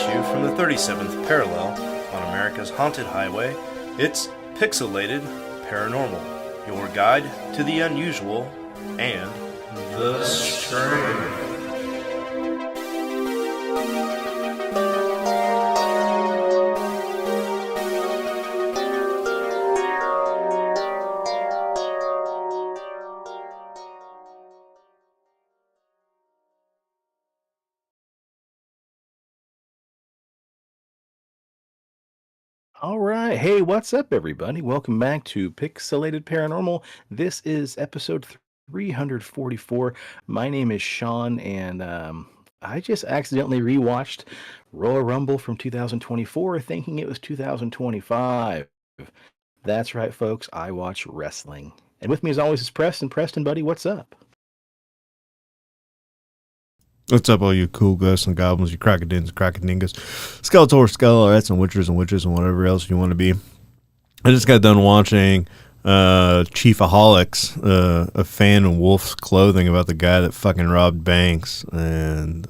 you from the 37th parallel on America's haunted highway. It's Pixelated Paranormal, your guide to the unusual and the strange. All right. Hey, what's up, everybody? Welcome back to Pixelated Paranormal. This is episode 344. My name is Shawn, and I just accidentally rewatched Royal Rumble from 2024, thinking it was 2025. That's right, folks. I watch wrestling. And with me, as always, is Preston. Preston, buddy, what's up? What's up, all you cool ghosts and goblins, you crocodines, crocodingas, Skeletor, Skeletorettes, and witches, and whatever else you want to be. I just got done watching Chiefaholics, a fan in wolf's clothing about the guy that fucking robbed banks and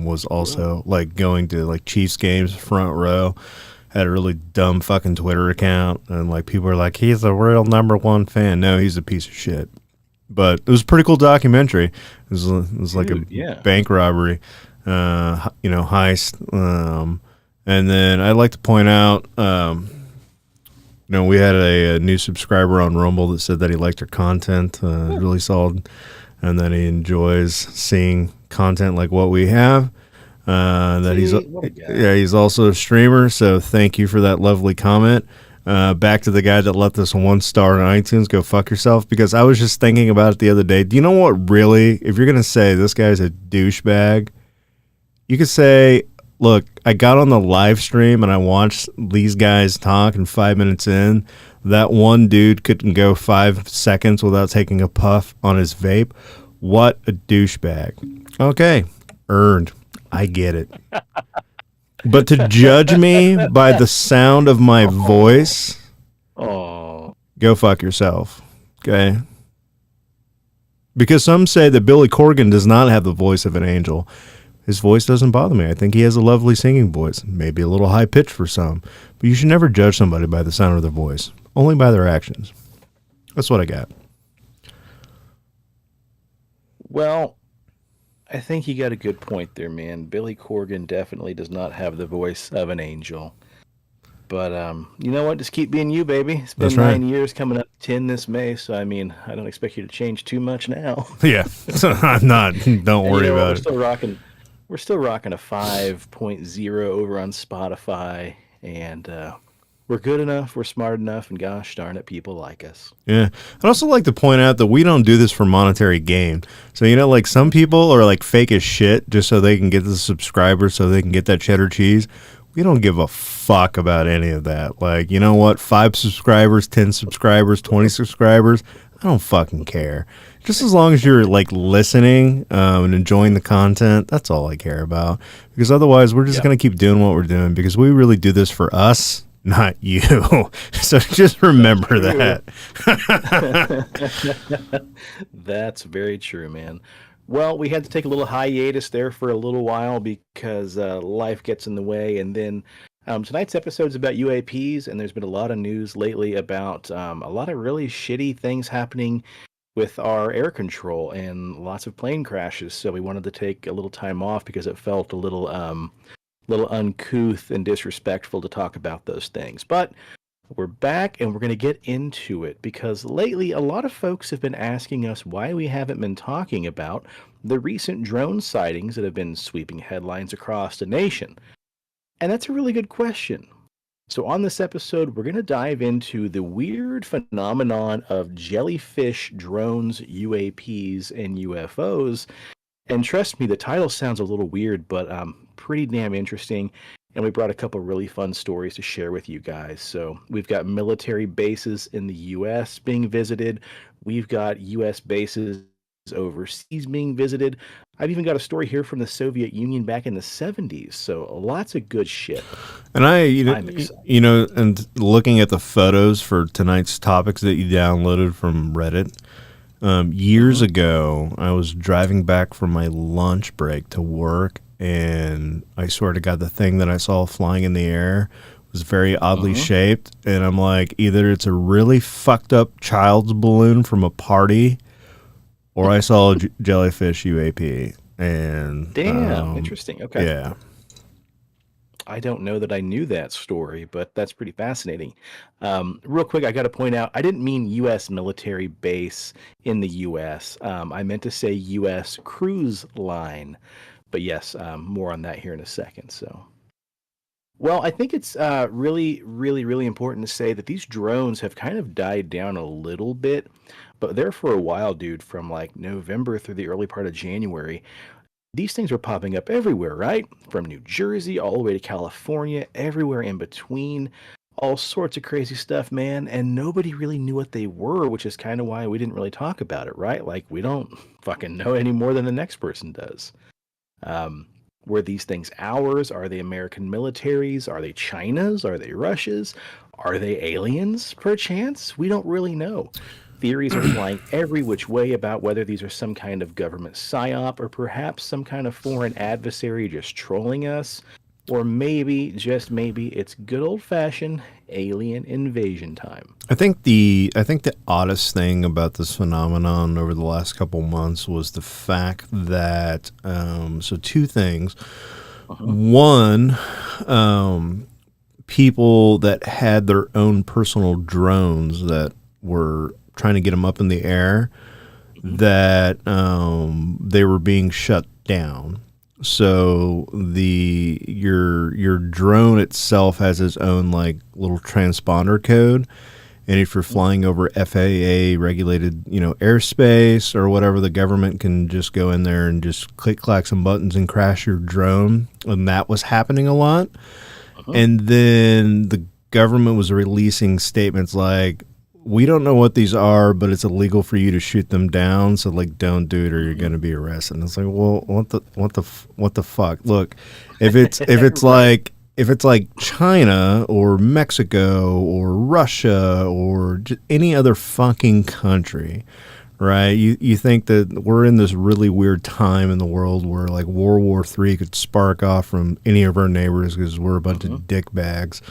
was also like going to like Chiefs games front row. Had a really dumb fucking Twitter account, and like people are like, he's a real number one fan. No, he's a piece of shit. But it was a pretty cool documentary. It was like a bank robbery, heist. And then I'd like to point out, we had a new subscriber on Rumble that said that he liked our content, really solid, and that he enjoys seeing content like what we have. He's also a streamer. So thank you for that lovely comment. Back to the guy that left us 1 star on iTunes, go fuck yourself, because I was just thinking about it the other day. Do you know what, really, if you're going to say this guy's a douchebag, you could say, look, I got on the live stream and I watched these guys talk, and 5 minutes in, that one dude couldn't go 5 seconds without taking a puff on his vape. What a douchebag. Okay, earned. I get it. But to judge me by the sound of my voice, go fuck yourself, okay? Because some say that Billy Corgan does not have the voice of an angel. His voice doesn't bother me. I think he has a lovely singing voice, maybe a little high-pitched for some. But you should never judge somebody by the sound of their voice, only by their actions. That's what I got. Well, I think you got a good point there, man. Billy Corgan definitely does not have the voice of an angel. But you know what? Just keep being you, baby. It's been 9 years, coming up 10 this May, so I mean, I don't expect you to change too much now. Yeah, I'm not. Don't worry about it. We're still rocking a 5.0 over on Spotify, and we're good enough, we're smart enough, and gosh darn it, people like us. Yeah. I'd also like to point out that we don't do this for monetary gain. So, like some people are like fake as shit just so they can get the subscribers, so they can get that cheddar cheese. We don't give a fuck about any of that. Like, you know what? 5 subscribers, 10 subscribers, 20 subscribers. I don't fucking care. Just as long as you're like listening and enjoying the content, that's all I care about. Because otherwise, we're just going to keep doing what we're doing, because we really do this for us, not you. So just remember that. That's very true, man. Well, we had to take a little hiatus there for a little while because life gets in the way. And then tonight's episode is about UAPs, and there's been a lot of news lately about a lot of really shitty things happening with our air control and lots of plane crashes. So we wanted to take a little time off because it felt a little uncouth and disrespectful to talk about those things. But we're back, and we're going to get into it because lately a lot of folks have been asking us why we haven't been talking about the recent drone sightings that have been sweeping headlines across the nation. And that's a really good question. So on this episode, we're going to dive into the weird phenomenon of jellyfish drones, UAPs, and UFOs. And trust me, the title sounds a little weird, but pretty damn interesting. And we brought a couple really fun stories to share with you guys. So we've got military bases in the U.S. being visited. We've got U.S. bases overseas being visited. I've even got a story here from the Soviet Union back in the 70s. So lots of good shit. And and looking at the photos for tonight's topics that you downloaded from Reddit, years ago, I was driving back from my lunch break to work, and I swear to God, the thing that I saw flying in the air was very oddly shaped, and I'm like, either it's a really fucked up child's balloon from a party, or I saw a jellyfish UAP. And Damn, interesting. Okay. yeah. I don't know that I knew that story, but that's pretty fascinating. Real quick, I got to point out, I didn't mean U.S. military base in the U.S. I meant to say U.S. cruise line. But yes, more on that here in a second. So, well, I think it's really, really, really important to say that these drones have kind of died down a little bit, but there for a while, dude, from like November through the early part of January, these things were popping up everywhere, right? From New Jersey all the way to California, everywhere in between, all sorts of crazy stuff, man. And nobody really knew what they were, which is kind of why we didn't really talk about it, right? Like, we don't fucking know any more than the next person does. Were these things ours? Are they American militaries? Are they China's? Are they Russia's? Are they aliens, perchance? We don't really know. Theories are flying every which way about whether these are some kind of government psyop or perhaps some kind of foreign adversary just trolling us. Or maybe, just maybe, it's good old-fashioned alien invasion time. I think the oddest thing about this phenomenon over the last couple months was the fact that so two things. One, people that had their own personal drones that were trying to get them up in the air, that they were being shut down. So your drone itself has its own like little transponder code, and if you're flying over FAA regulated, airspace or whatever, the government can just go in there and just clack some buttons and crash your drone, and that was happening a lot. And then the government was releasing statements like, we don't know what these are, but it's illegal for you to shoot them down. So like, don't do it, or you're going to be arrested. And it's like, well, what the fuck? Look, if it's like China or Mexico or Russia or just any other fucking country, right? You think that we're in this really weird time in the world where like World War III could spark off from any of our neighbors because we're a bunch of dick bags.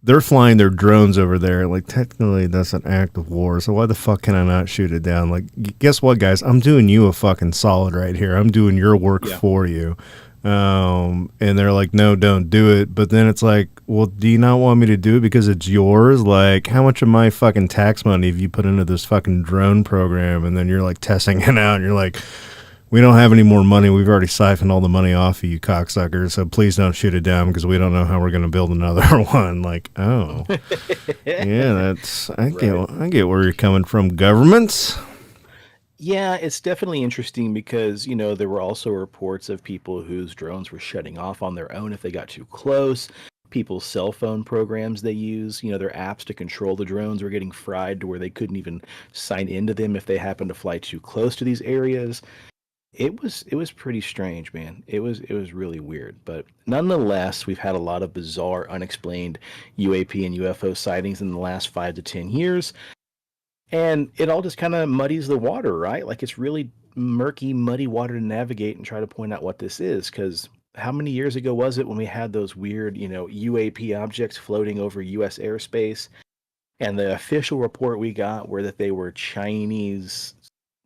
They're flying their drones over there. Like, technically, that's an act of war. So why the fuck can I not shoot it down? Like, guess what, guys? I'm doing you a fucking solid right here. I'm doing your work for you. And they're like, no, don't do it. But then it's like, well, do you not want me to do it because it's yours? Like, how much of my fucking tax money have you put into this fucking drone program? And then you're like testing it out. And you're like, we don't have any more money. We've already siphoned all the money off of you, cocksuckers. So please don't shoot it down because we don't know how we're going to build another one. Like, oh, yeah, I get where you're coming from, governments. Yeah, it's definitely interesting because, there were also reports of people whose drones were shutting off on their own if they got too close. People's cell phone programs they use, their apps to control the drones were getting fried to where they couldn't even sign into them if they happened to fly too close to these areas. It was pretty strange, man. It was really weird, but nonetheless, we've had a lot of bizarre, unexplained UAP and UFO sightings in the last 5 to 10 years, and it all just kind of muddies the water, right? Like, it's really murky, muddy water to navigate and try to point out what this is, because how many years ago was it when we had those weird, UAP objects floating over U.S. airspace, and the official report we got were that they were Chinese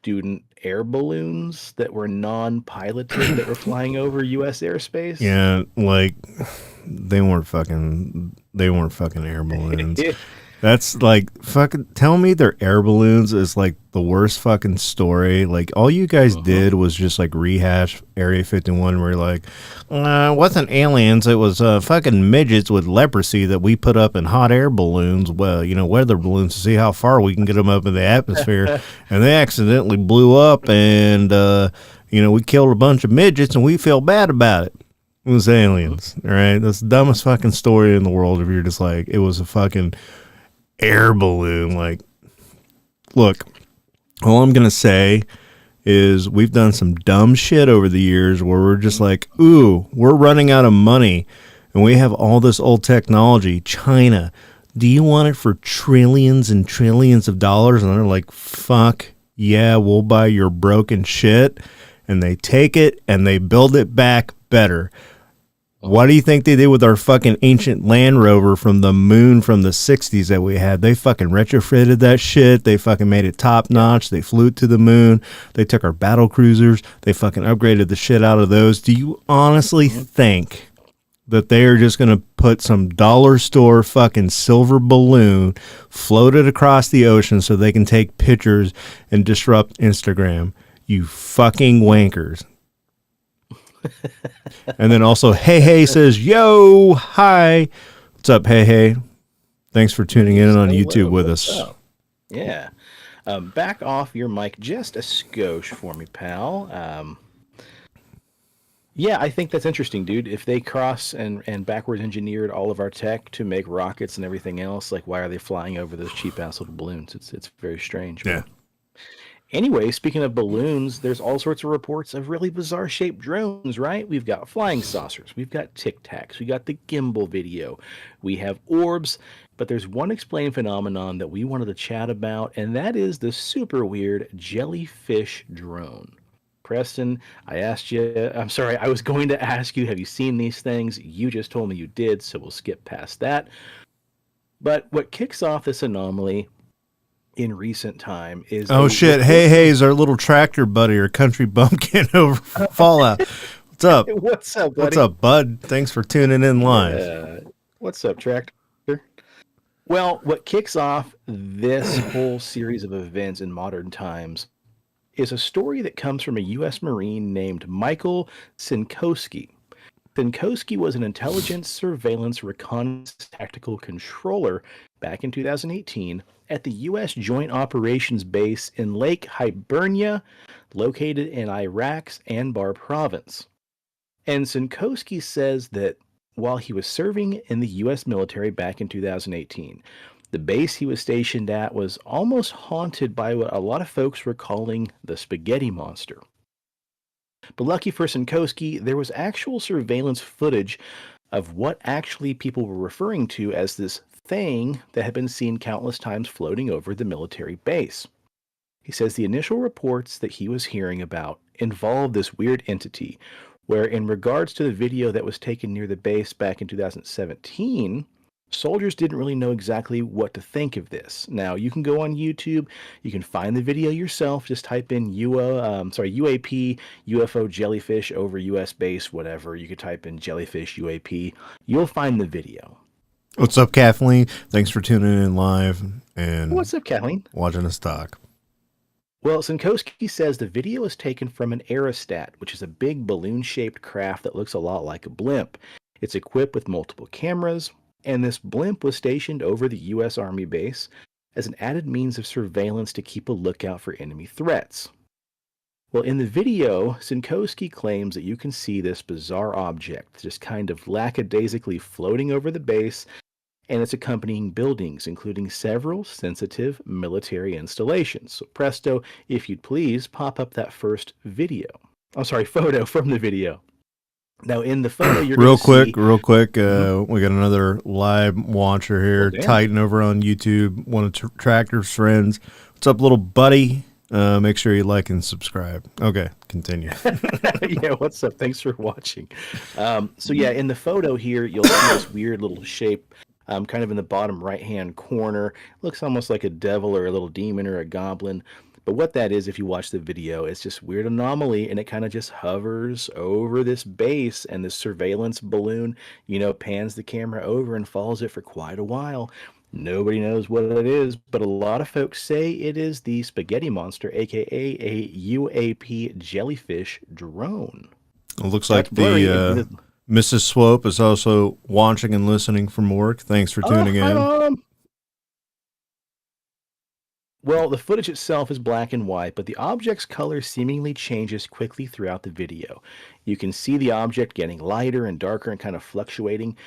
student air balloons that were non-piloted that were flying over U.S. airspace. Yeah, like they weren't fucking air balloons. That's like, fucking tell me they're air balloons is like the worst fucking story. Like, all you guys did was just like rehash Area 51 where you're like, it wasn't aliens, it was fucking midgets with leprosy that we put up in hot air balloons, weather balloons, to see how far we can get them up in the atmosphere. And they accidentally blew up, and we killed a bunch of midgets and we feel bad about it. It was aliens, all right? That's the dumbest fucking story in the world if you're just like, it was a fucking air balloon. Like, look, all I'm gonna say is we've done some dumb shit over the years where we're just like, ooh, we're running out of money and we have all this old technology. China, do you want it for trillions and trillions of dollars? And they're like, fuck yeah, we'll buy your broken shit. and they take it and they build it back better. What do you think they did with our fucking ancient Land Rover from the moon from the 60s that we had? They fucking retrofitted that shit. They fucking made it top notch. They flew it to the moon. They took our battle cruisers. They fucking upgraded the shit out of those. Do you honestly think that they are just going to put some dollar store fucking silver balloon, float it across the ocean so they can take pictures and disrupt Instagram? You fucking wankers. And then also, Hey says, yo, hi. What's up, Hey? Thanks for tuning in on YouTube with us. Up? Yeah. Back off your mic just a skosh for me, pal. Yeah, I think that's interesting, dude. If they cross and backwards engineered all of our tech to make rockets and everything else, like why are they flying over those cheap ass little balloons? It's very strange. Yeah. Anyway, speaking of balloons, there's all sorts of reports of really bizarre shaped drones, right? We've got flying saucers, we've got Tic Tacs, we got the gimbal video, we have orbs, but there's one explained phenomenon that we wanted to chat about, and that is the super weird jellyfish drone. Preston, I was going to ask you, have you seen these things? You just told me you did, so we'll skip past that. But what kicks off this anomaly in recent time is Hey's our little tractor buddy or country bumpkin over Fallout. What's up? What's up, buddy? What's up, bud? Thanks for tuning in live. What's up, tractor? Well, what kicks off this whole series of events in modern times is a story that comes from a U.S. Marine named Michael Sinkowski. Sinkowski was an intelligence, surveillance, reconnaissance tactical controller back in 2018 at the U.S. Joint Operations Base in Lake Hibernia, located in Iraq's Anbar province. And Sinkowski says that while he was serving in the U.S. military back in 2018, the base he was stationed at was almost haunted by what a lot of folks were calling the spaghetti monster. But lucky for Sinkowski, there was actual surveillance footage of what actually people were referring to as this thing that had been seen countless times floating over the military base. He says the initial reports that he was hearing about involved this weird entity, where in regards to the video that was taken near the base back in 2017, soldiers didn't really know exactly what to think of this. Now, you can go on YouTube, you can find the video yourself, just type in UAP, UFO jellyfish over US base, whatever. You could type in jellyfish UAP, you'll find the video. What's up, Kathleen? Thanks for tuning in live and What's up, Kathleen? Watching us talk. Well, Sinkowski says the video is taken from an aerostat, which is a big balloon-shaped craft that looks a lot like a blimp. It's equipped with multiple cameras, and this blimp was stationed over the U.S. Army base as an added means of surveillance to keep a lookout for enemy threats. Well, in the video, Sinkowski claims that you can see this bizarre object just kind of lackadaisically floating over the base and its accompanying buildings, including several sensitive military installations. So, Presto, if you'd please, pop up that first photo from the video. Now, in the photo, you're real quick. We got another live watcher here, Titan over on YouTube, one of Tractor's friends. What's up, little buddy? Make sure you like and subscribe. Okay, continue. Yeah, what's up? Thanks for watching. In the photo here, you'll see this weird little shape kind of in the bottom right-hand corner. It looks almost like a devil or a little demon or a goblin. But what that is, if you watch the video, it's just weird anomaly, and it kind of just hovers over this base, and this surveillance balloon, pans the camera over and follows it for quite a while. Nobody knows what it is, but a lot of folks say it is the spaghetti monster, aka a UAP jellyfish drone. It looks like the Mrs. Swope is also watching and listening from work. Thanks for tuning in. Well, the footage itself is black and white, but the object's color seemingly changes quickly throughout the video. You can see the object getting lighter and darker and kind of fluctuating,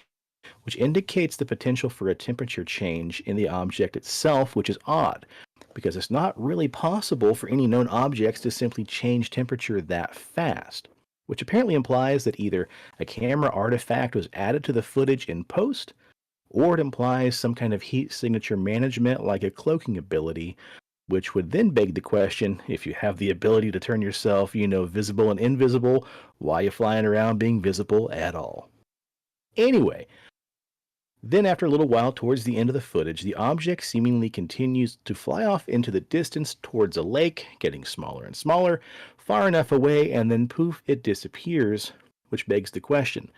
which indicates the potential for a temperature change in the object itself, which is odd, because it's not really possible for any known objects to simply change temperature that fast, which apparently implies that either a camera artifact was added to the footage in post, or it implies some kind of heat signature management like a cloaking ability, which would then beg the question, if you have the ability to turn yourself, visible and invisible, why are you flying around being visible at all? Anyway, then after a little while towards the end of the footage, the object seemingly continues to fly off into the distance towards a lake, getting smaller and smaller, far enough away, and then poof, it disappears, which begs the question,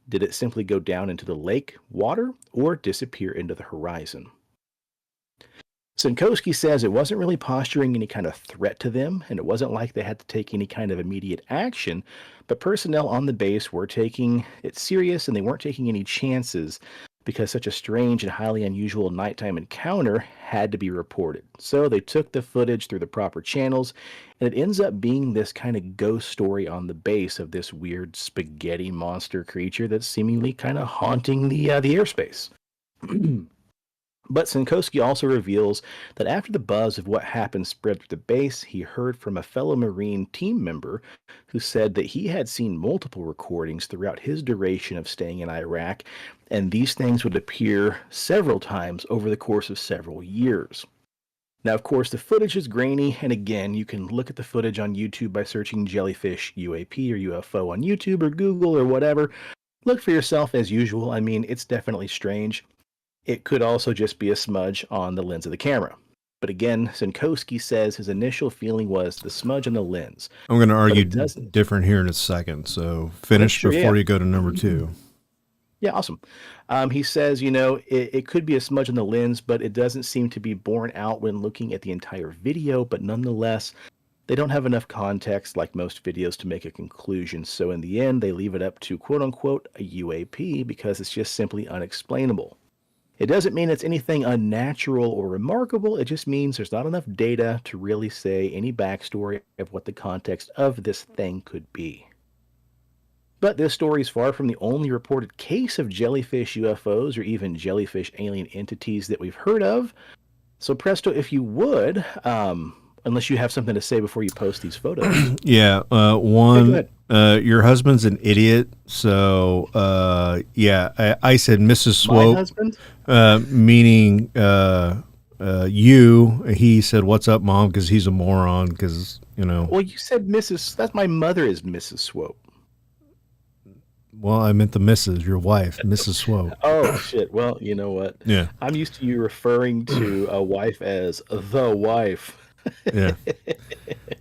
did it simply go down into the lake water or disappear into the horizon? Sinkowski says it wasn't really posturing any kind of threat to them, and it wasn't like they had to take any kind of immediate action, but personnel on the base were taking it serious and they weren't taking any chances because such a strange and highly unusual nighttime encounter had to be reported. So they took the footage through the proper channels, and it ends up being this kind of ghost story on the base of this weird spaghetti monster creature that's seemingly kind of haunting the airspace. But Sinkowski also reveals that after the buzz of what happened spread through the base, he heard from a fellow Marine team member who said that he had seen multiple recordings throughout his duration of staying in Iraq, and these things would appear several times over the course of several years. Now, of course, the footage is grainy, and again, you can look at the footage on YouTube by searching Jellyfish UAP or UFO on YouTube or Google or whatever. Look for yourself as usual. I mean, it's definitely strange. It could also just be a smudge on the lens of the camera. But again, Sinkowski says his initial feeling was the smudge on the lens. I'm going to argue different here in a second, so finish before you go to number 2. Yeah, awesome. He says, it could be a smudge on the lens, but it doesn't seem to be borne out when looking at the entire video. But nonetheless, they don't have enough context like most videos to make a conclusion. So in the end, they leave it up to quote unquote a UAP because it's just simply unexplainable. It doesn't mean it's anything unnatural or remarkable. It just means there's not enough data to really say any backstory of what the context of this thing could be. But this story is far from the only reported case of jellyfish UFOs or even jellyfish alien entities that we've heard of. So Presto, if you would, unless you have something to say before you post these photos. Yeah, your husband's an idiot. So, I said Mrs. Swope. My husband? Meaning you. He said, "What's up, Mom?" Because he's a moron. Because Well, you said Mrs. That's my mother is Mrs. Swope. Well, I meant the Mrs. Your wife, Mrs. Swope. Oh shit! Well, you know what? Yeah, I'm used to you referring to a wife as the wife. Yeah,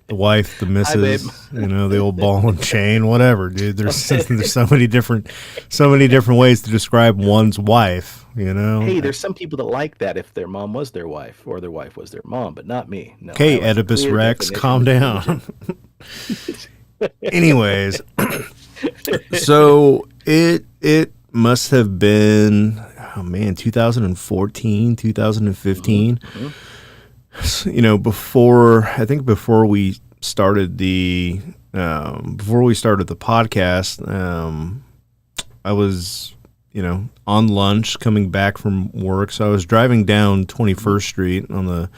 the wife, the missus, the old ball and chain, whatever, dude. There's so many different ways to describe one's wife. Hey, there's some people that like that if their mom was their wife or their wife was their mom, but not me. No. Okay, Oedipus Rex, calm down. Anyways, so it must have been 2014, 2015. Mm-hmm. Before we started the podcast, I was, on lunch coming back from work. So I was driving down 21st Street on the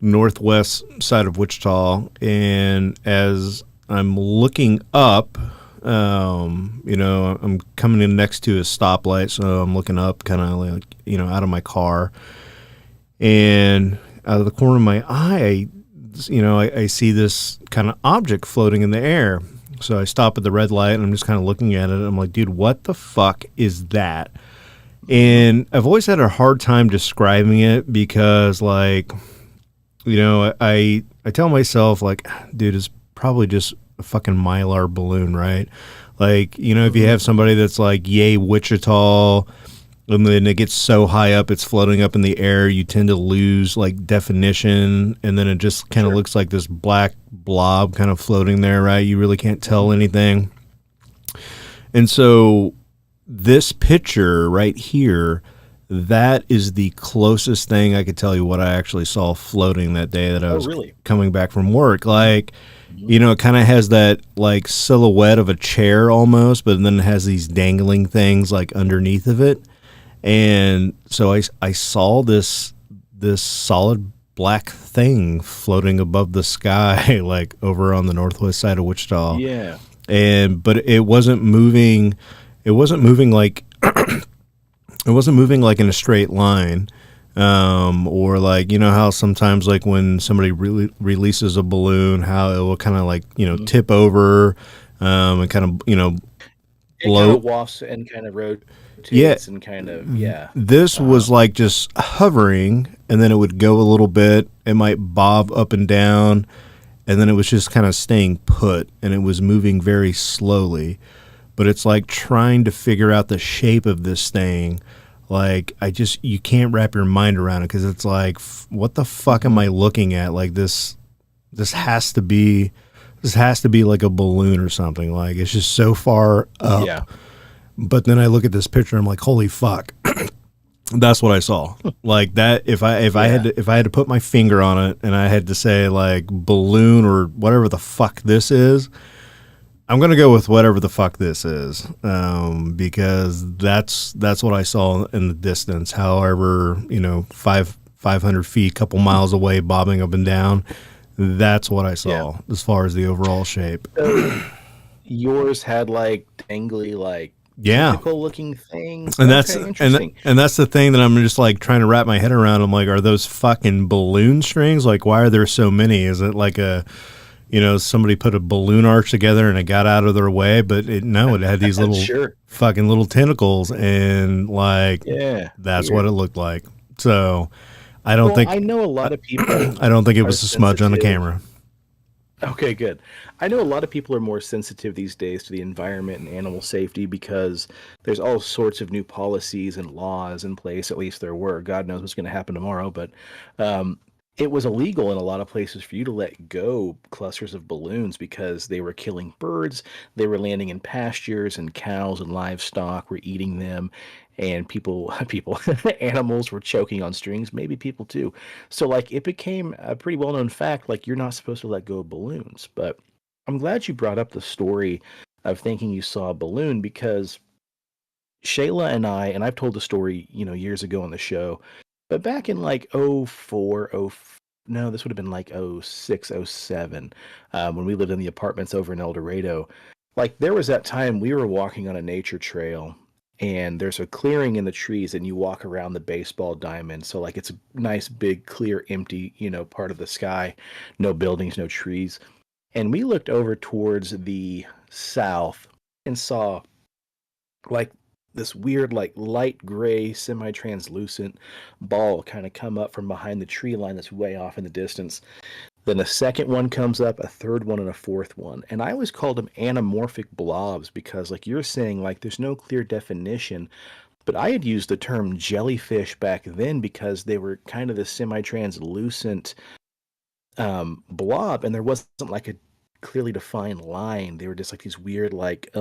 northwest side of Wichita, and as I'm looking up, I'm coming in next to a stoplight, so I'm looking up, kind of like, out of my car, and out of the corner of my eye, I see this kind of object floating in the air. So I stop at the red light and I'm just kind of looking at it. I'm like, dude, what the fuck is that? And I've always had a hard time describing it because, like, I tell myself, like, dude, it's probably just a fucking Mylar balloon, right? Like, if you have somebody that's like, yay, Wichita, and then it gets so high up, it's floating up in the air, you tend to lose, like, definition, and then it just kind of looks like this black blob kind of floating there, right? You really can't tell anything. And so this picture right here, that is the closest thing I could tell you what I actually saw floating that day that I was coming back from work. Like, it kind of has that, like, silhouette of a chair almost, but then it has these dangling things, like, underneath of it. And so I saw this solid black thing floating above the sky, like over on the northwest side of Wichita. Yeah. But it wasn't moving. It wasn't moving like it wasn't moving like in a straight line. Or like, you know how sometimes like when somebody really releases a balloon, how it will kind of like, tip over, and kind of, It kind bloat. of wafts and kind of Yeah, rotates and kind of, yeah. this Uh-huh. was like just hovering, and then it would go a little bit. It might bob up and down, and then it was just kind of staying put, and it was moving very slowly. But it's like trying to figure out the shape of this thing. Like, you can't wrap your mind around it, because it's like, what the fuck am I looking at? Like, this has to be, like a balloon or something. Like, it's just so far up. Yeah. But then I look at this picture, and I'm like, holy fuck. That's what I saw. Like that, if I had to put my finger on it, and I had to say like balloon or whatever the fuck this is, I'm gonna go with whatever the fuck this is, because that's what I saw in the distance. However, 500 feet, couple miles away, bobbing up and down. That's what I Yeah. saw as far as the overall shape. So yours had like dangly, like Yeah. tentacle looking things. And Okay, interesting. and that's the thing that I'm just like trying to wrap my head around. I'm like, are those fucking balloon strings? Like, why are there so many? Is it like somebody put a balloon arch together and it got out of their way? But no, it had these little Sure. fucking little tentacles, and like Yeah. that's Weird. what it looked like. So I don't Well, think I know a lot of people I don't think it are was a smudge on the sensitive. camera. Okay, good. I know a lot of people are more sensitive these days to the environment and animal safety because there's all sorts of new policies and laws in place. At least there were. God knows what's going to happen tomorrow. But um, it was illegal in a lot of places for you to let go clusters of balloons because they were killing birds. They were landing in pastures, and cows and livestock were eating them. And animals were choking on strings, maybe people too. So like it became a pretty well-known fact, like you're not supposed to let go of balloons. But I'm glad you brought up the story of thinking you saw a balloon because Shayla and and I've told the story, years ago on the show, but back in like '04, no, this would have been like '06, '07, when we lived in the apartments over in El Dorado. Like there was that time we were walking on a nature trail and there's a clearing in the trees and you walk around the baseball diamond. So like it's a nice big clear empty, part of the sky, no buildings, no trees. And we looked over towards the south and saw like this weird like light gray semi-translucent ball kind of come up from behind the tree line that's way off in the distance. Then a second one comes up, a third one, and a fourth one. And I always called them anamorphic blobs because, like you're saying, like there's no clear definition. But I had used the term jellyfish back then because they were kind of the semi-translucent blob, and there wasn't like a clearly defined line. They were just like these weird, like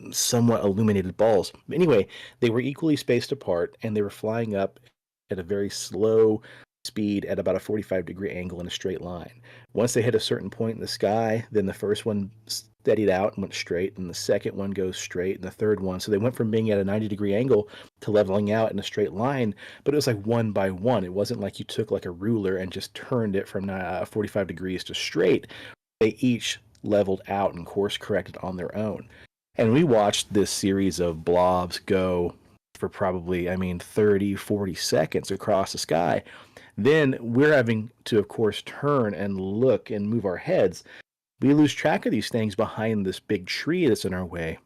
somewhat illuminated balls. Anyway, they were equally spaced apart, and they were flying up at a very slow speed at about a 45-degree angle in a straight line. Once they hit a certain point in the sky, then the first one steadied out and went straight, and the second one goes straight, and the third one. So they went from being at a 90-degree angle to leveling out in a straight line, but it was like one by one. It wasn't like you took like a ruler and just turned it from 45 degrees to straight. They each leveled out and course corrected on their own. And we watched this series of blobs go for probably, 30, 40 seconds across the sky. Then we're having to, of course, turn and look and move our heads. We lose track of these things behind this big tree that's in our way.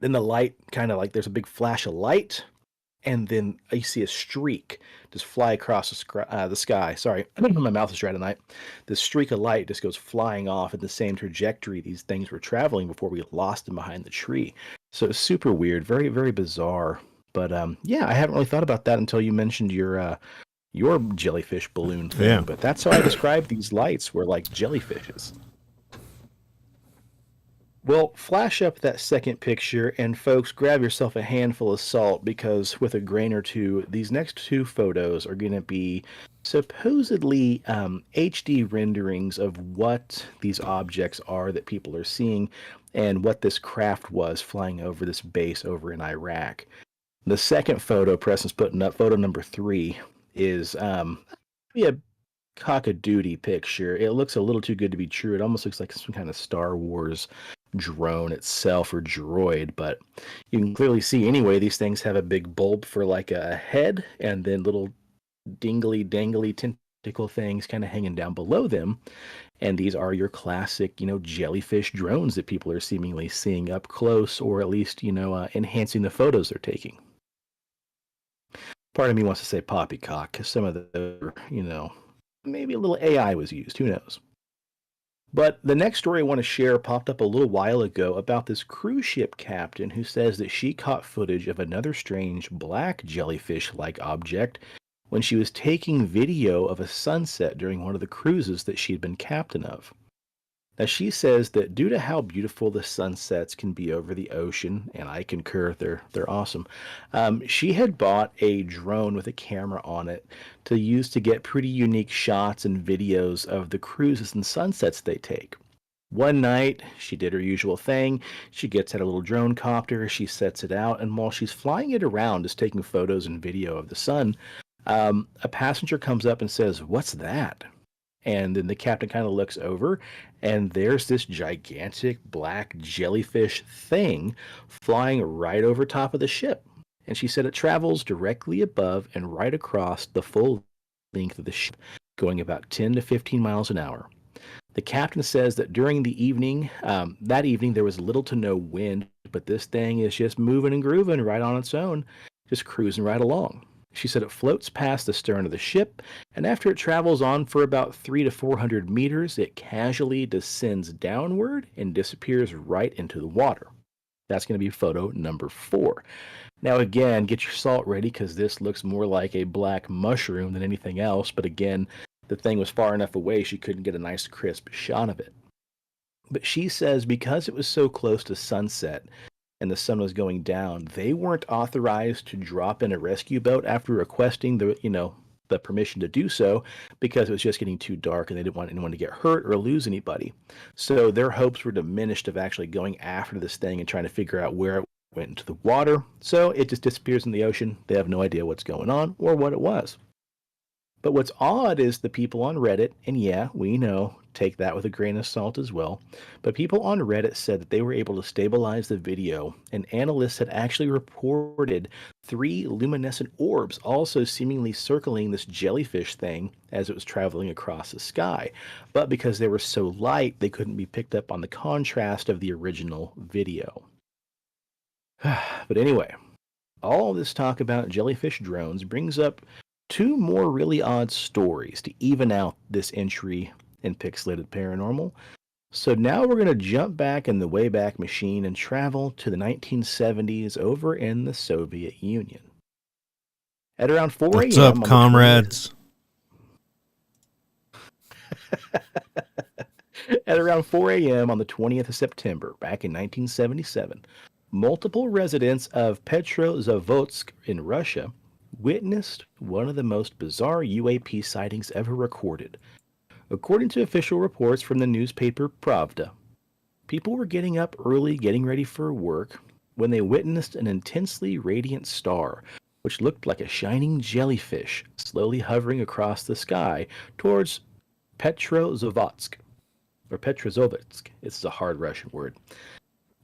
Then the light kind of like there's a big flash of light, and then you see a streak just fly across the sky. Sorry, my mouth is dry tonight. The streak of light just goes flying off in the same trajectory these things were traveling before we lost them behind the tree. So it's super weird, very, very bizarre. But yeah, I haven't really thought about that until you mentioned your jellyfish balloon thing. Yeah. But that's how I describe these lights, were like jellyfishes. Well, flash up that second picture, and folks, grab yourself a handful of salt because with a grain or two, these next two photos are going to be supposedly HD renderings of what these objects are that people are seeing and what this craft was flying over this base over in Iraq. The second photo Preston's putting up, photo number 3, is a cock-a-doodle picture. It looks a little too good to be true. It almost looks like some kind of Star Wars drone itself or droid, but you can clearly see anyway these things have a big bulb for like a head and then little dingly dangly tentacle things kind of hanging down below them. And these are your classic, jellyfish drones that people are seemingly seeing up close, or at least, enhancing the photos they're taking. Part of me wants to say poppycock because some of the, maybe a little AI was used. Who knows? But the next story I want to share popped up a little while ago about this cruise ship captain who says that she caught footage of another strange black jellyfish like object when she was taking video of a sunset during one of the cruises that she'd been captain of. Now, she says that due to how beautiful the sunsets can be over the ocean, and I concur, they're awesome, she had bought a drone with a camera on it to use to get pretty unique shots and videos of the cruises and sunsets they take. One night, she did her usual thing. She gets out a little drone copter, she sets it out, and while she's flying it around, just taking photos and video of the sun, a passenger comes up and says, "What's that?" And then the captain kind of looks over, and there's this gigantic black jellyfish thing flying right over top of the ship. And she said it travels directly above and right across the full length of the ship, going about 10 to 15 miles an hour. The captain says that during the evening, that evening, there was little to no wind, but this thing is just moving and grooving right on its own, just cruising right along. She said it floats past the stern of the ship, and after it travels on for about 300 to 400 meters, it casually descends downward and disappears right into the water. That's going to be photo number 4. Now, again, get your salt ready because this looks more like a black mushroom than anything else, but again, the thing was far enough away she couldn't get a nice crisp shot of it. But she says because it was so close to sunset, and the sun was going down, they weren't authorized to drop in a rescue boat after requesting the permission to do so because it was just getting too dark and they didn't want anyone to get hurt or lose anybody. So their hopes were diminished of actually going after this thing and trying to figure out where it went into the water. So it just disappears in the ocean. They have no idea what's going on or what it was. But what's odd is the people on Reddit, and yeah, we know, take that with a grain of salt as well, but people on Reddit said that they were able to stabilize the video, and analysts had actually reported 3 luminescent orbs also seemingly circling this jellyfish thing as it was traveling across the sky. But because they were so light, they couldn't be picked up on the contrast of the original video. But anyway, all this talk about jellyfish drones brings up 2 more really odd stories to even out this entry in Pixelated Paranormal. So now we're going to jump back in the Wayback Machine and travel to the 1970s over in the Soviet Union. At around 4 a.m. What's up, comrades? At around 4 a.m. on the 20th of September, back in 1977, multiple residents of Petrozavodsk in Russia witnessed one of the most bizarre UAP sightings ever recorded. According to official reports from the newspaper Pravda, people were getting up early, getting ready for work, when they witnessed an intensely radiant star, which looked like a shining jellyfish, slowly hovering across the sky towards Petrozavodsk, or Petrozavodsk. It's a hard Russian word.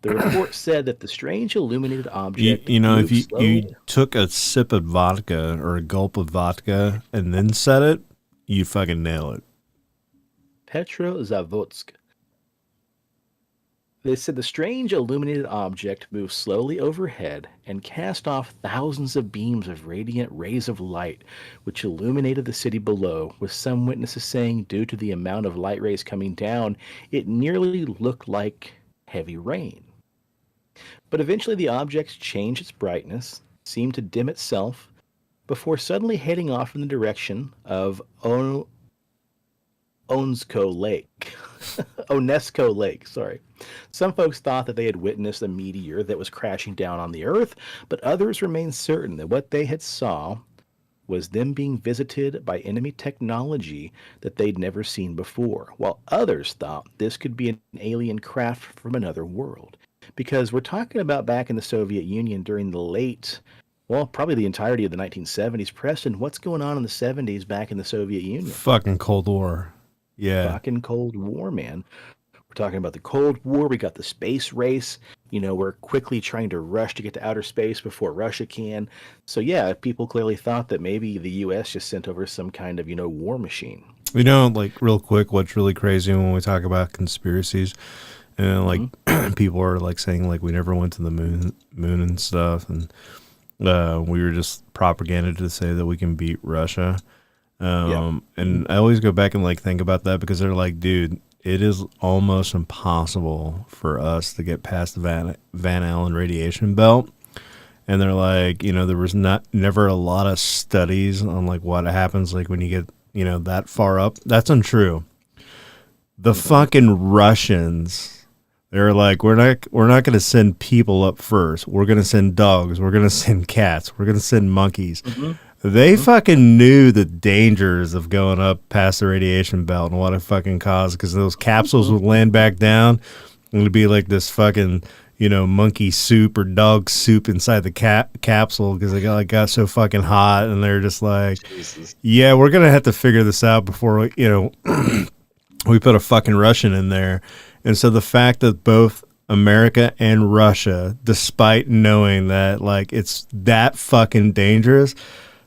The report said that the strange illuminated object... if you took a sip of vodka or a gulp of vodka and then said it, you fucking nail it. Petrozavodsk. They said the strange illuminated object moved slowly overhead and cast off thousands of beams of radiant rays of light, which illuminated the city below, with some witnesses saying due to the amount of light rays coming down, it nearly looked like heavy rain. But eventually the object changed its brightness, seemed to dim itself, before suddenly heading off in the direction of Onsko Lake. Onesko Lake, sorry. Some folks thought that they had witnessed a meteor that was crashing down on the Earth, but others remained certain that what they had saw was them being visited by enemy technology that they'd never seen before, while others thought this could be an alien craft from another world. Because we're talking about back in the Soviet Union during the late, well, probably the entirety of the 1970s. Preston, what's going on in the 70s back in the Soviet Union? Fucking Cold War. Yeah. Fucking Cold War, man. We're talking about the Cold War. We got the space race. We're quickly trying to rush to get to outer space before Russia can. So, yeah, people clearly thought that maybe the U.S. just sent over some kind of, war machine. Like real quick, what's really crazy when we talk about conspiracies and like people are like saying like we never went to the moon and stuff, and we were just propaganda to say that we can beat Russia. And I always go back and like think about that because they're like, dude, it is almost impossible for us to get past the Van Allen radiation belt. And they're like, there was never a lot of studies on like what happens like when you get, that far up. That's untrue. The fucking Russians, they're like, we're not going to send people up first. We're going to send dogs. We're going to send cats. We're going to send monkeys. They fucking knew the dangers of going up past the radiation belt and what it fucking caused, because those capsules would land back down and it'd be like this fucking, monkey soup or dog soup inside the capsule because they got so fucking hot, and they're just like, Jesus. Yeah, we're going to have to figure this out before, we put a fucking Russian in there. And so the fact that both America and Russia, despite knowing that like it's that fucking dangerous,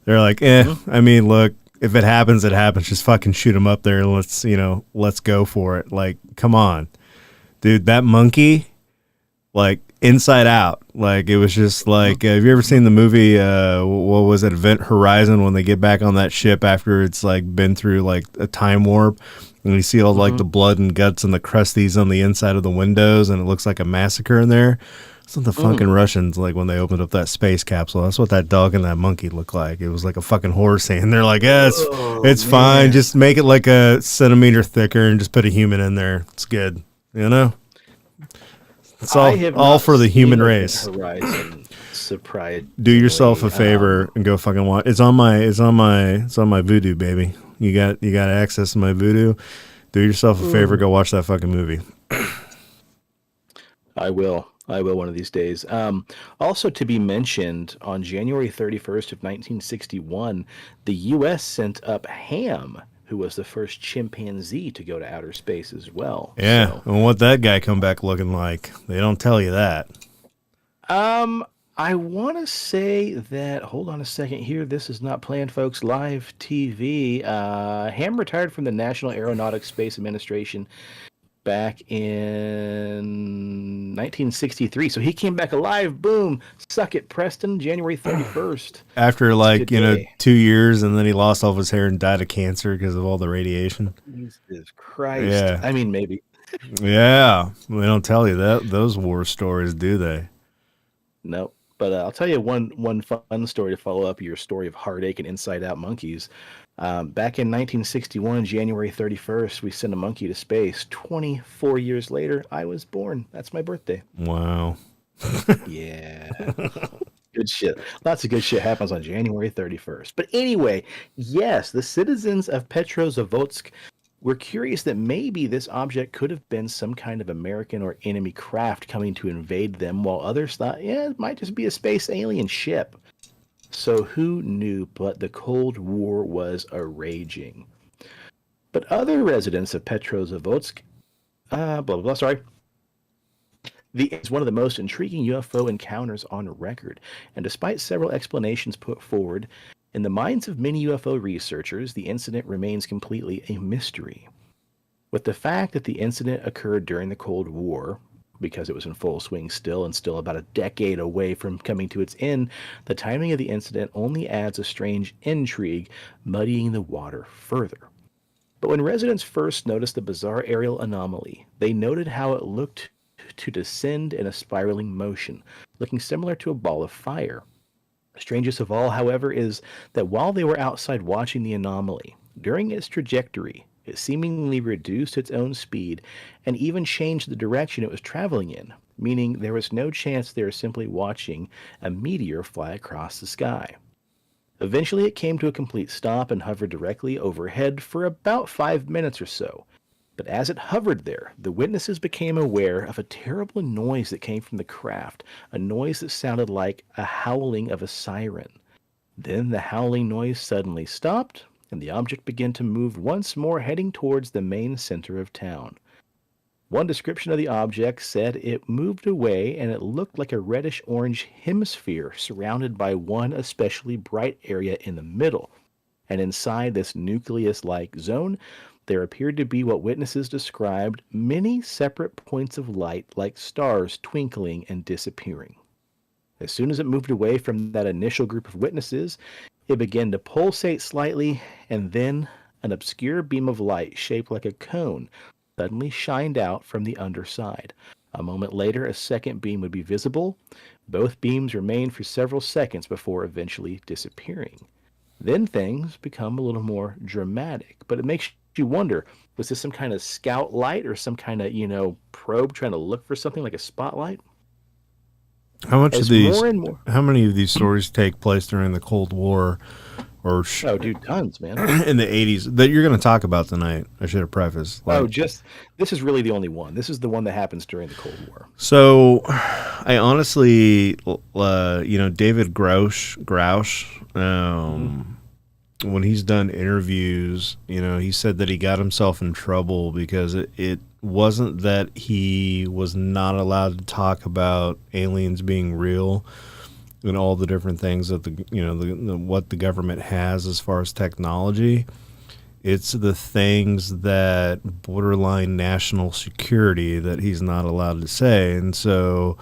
they're like, I mean, look, if it happens, it happens. Just fucking shoot them up there and let's go for it. Like, come on, dude, that monkey, like Inside Out, like it was just like, have you ever seen the movie, what was it, Event Horizon, when they get back on that ship after it's like been through like a time warp, and you see all like the blood and guts and the crusties on the inside of the windows, and it looks like a massacre in there. It's not the fucking Russians, like when they opened up that space capsule. That's what that dog and that monkey looked like. It was like a fucking horror scene. They're like, yeah, it's fine. Just make it like a centimeter thicker and just put a human in there. It's good. It's all for the human race. Horizon surprise. Do yourself a favor and go fucking watch. It's on my Vudu, baby. You got access to my Vudu. Do yourself a favor, go watch that fucking movie. I will one of these days. Also to be mentioned, on January 31st of 1961, the U.S. sent up Ham, who was the first chimpanzee to go to outer space as well. Yeah, so, and what that guy come back looking like? They don't tell you that. I want to say that, hold on a second here, this is not planned, folks, live TV. Ham retired from the National Aeronautics Space Administration back in 1963. So he came back alive. Boom. Suck it, Preston. January 31st. After 2 years, and then he lost all of his hair and died of cancer because of all the radiation. Jesus Christ. Yeah. I mean, maybe. Yeah. They don't tell you those war stories, do they? Nope. But I'll tell you one fun story to follow up your story of heartache and inside out monkeys. Back in 1961, January 31st, we sent a monkey to space. 24 years later, I was born. That's my birthday. Wow. Yeah. Good shit. Lots of good shit happens on January 31st. But anyway, yes, the citizens of Petrozavodsk were curious that maybe this object could have been some kind of American or enemy craft coming to invade them, while others thought, it might just be a space alien ship. So who knew, but the Cold War was a-raging. But other residents of Petrozavodsk, it's one of the most intriguing UFO encounters on record, and despite several explanations put forward, in the minds of many UFO researchers, the incident remains completely a mystery. With the fact that the incident occurred during the Cold War, because it was in full swing still and still about a decade away from coming to its end, the timing of the incident only adds a strange intrigue, muddying the water further. But when residents first noticed the bizarre aerial anomaly, they noted how it looked to descend in a spiraling motion, looking similar to a ball of fire. Strangest of all, however, is that while they were outside watching the anomaly, during its trajectory, it seemingly reduced its own speed and even changed the direction it was traveling in, meaning there was no chance they were simply watching a meteor fly across the sky. Eventually, it came to a complete stop and hovered directly overhead for about 5 minutes or so. But as it hovered there, the witnesses became aware of a terrible noise that came from the craft, a noise that sounded like a howling of a siren. Then the howling noise suddenly stopped, and the object began to move once more, heading towards the main center of town. One description of the object said it moved away and it looked like a reddish orange hemisphere surrounded by one especially bright area in the middle. And inside this nucleus like zone, there appeared to be what witnesses described many separate points of light like stars twinkling and disappearing. As soon as it moved away from that initial group of witnesses, it began to pulsate slightly, and then an obscure beam of light shaped like a cone suddenly shined out from the underside. A moment later, a second beam would be visible. Both beams remained for several seconds before eventually disappearing. Then things become a little more dramatic, but it makes you wonder, was this some kind of scout light or some kind of, probe trying to look for something like a spotlight? How much of As these? more and more, How many of these stories take place during the Cold War, or oh, dude, tons, man. in the 80s that you're going to talk about tonight? I should have prefaced. This is really the only one. This is the one that happens during the Cold War. So, I honestly, David Grouch, when he's done interviews, he said that he got himself in trouble because it wasn't that he was not allowed to talk about aliens being real and all the different things that what the government has as far as technology. It's the things that borderline national security that he's not allowed to say. And so,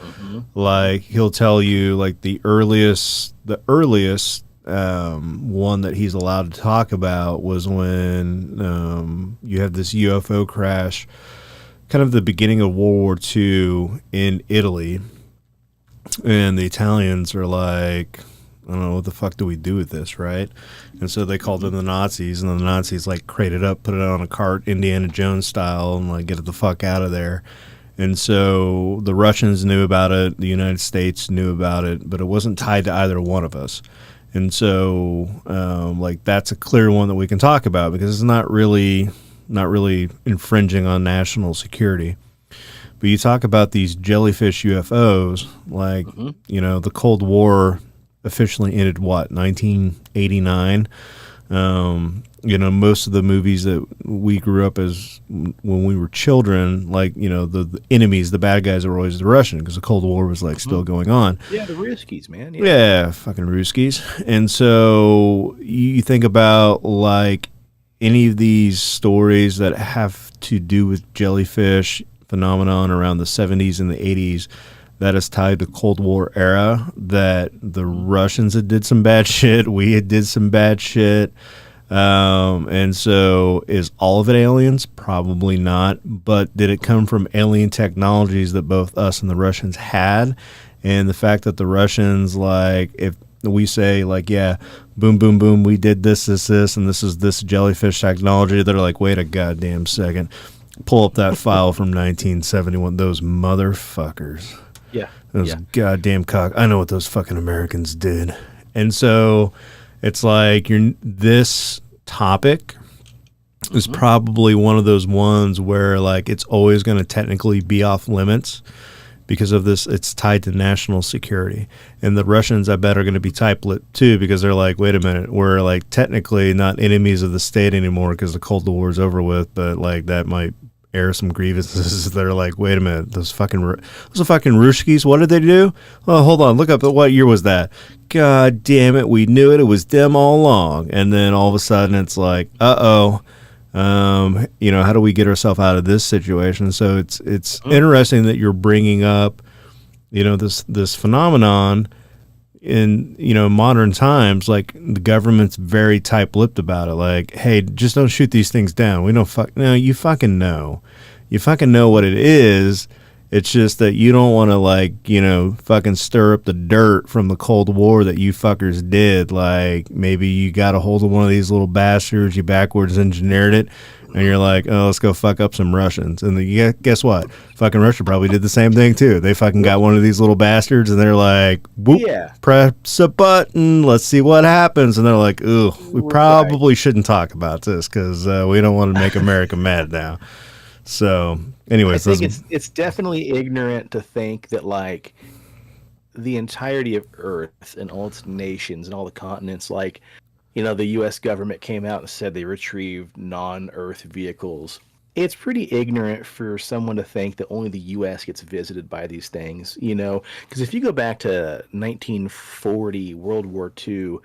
like, he'll tell you, like, the earliest one that he's allowed to talk about was when you have this UFO crash, kind of the beginning of World War II in Italy. And the Italians are like, I don't know, what the fuck do we do with this, right? And so they called in the Nazis, and the Nazis, like, crate it up, put it on a cart, Indiana Jones style, and, like, get it the fuck out of there. And so the Russians knew about it, the United States knew about it, but it wasn't tied to either one of us. And so, that's a clear one that we can talk about because it's not really infringing on national security. But you talk about these jellyfish UFOs, like, the Cold War officially ended, 1989? Most of the movies that we grew up as when we were children, like, the enemies, the bad guys were always the Russian because the Cold War was, like, still going on. Yeah, the Ruskies, man. Yeah, fucking Ruskies. And so you think about, like, any of these stories that have to do with jellyfish phenomenon around the 70s and the 80s that is tied to Cold War era, that the Russians had did some bad shit, we had did some bad shit. And so is all of it aliens? Probably not. But did it come from alien technologies that both us and the Russians had? And the fact that the Russians, like, if we say, like, yeah, boom, boom, boom, we did this, and this is this jellyfish technology, they're like, wait a goddamn second. Pull up that file from 1971. Those motherfuckers. Yeah. Those goddamn I know what those fucking Americans did. And so it's like this topic is probably one of those ones where, like, it's always going to technically be off limits because of this. It's tied to national security. And the Russians, I bet, are going to be tight-lipped too because they're like, wait a minute, we're, like, technically not enemies of the state anymore because the Cold War is over with, but, like, that might air some grievances. They're like, wait a minute, those fucking Ruskies, what did they do? Oh, hold on, look up at what year was that? God damn it, we knew it. It was them all along. And then all of a sudden it's like, how do we get ourselves out of this situation? So it's interesting that you're bringing up, this phenomenon in, modern times. Like, the government's very tight-lipped about it. Like, hey, just don't shoot these things down. We don't no, you fucking know. You fucking know what it is. It's just that you don't want to, like, fucking stir up the dirt from the Cold War that you fuckers did. Like, maybe you got a hold of one of these little bastards, you backwards engineered it, and you're like, oh, let's go fuck up some Russians. And guess what? Fucking Russia probably did the same thing, too. They fucking got one of these little bastards, and they're like, whoop, press a button, let's see what happens. And they're like, ugh, we probably shouldn't talk about this because we don't want to make America mad now. So, anyways, I think it's definitely ignorant to think that, like, the entirety of Earth and all its nations and all the continents, like, the U.S. government came out and said they retrieved non-Earth vehicles it's pretty ignorant for someone to think that only the U.S. gets visited by these things, you know? Because if you go back to 1940, World War II,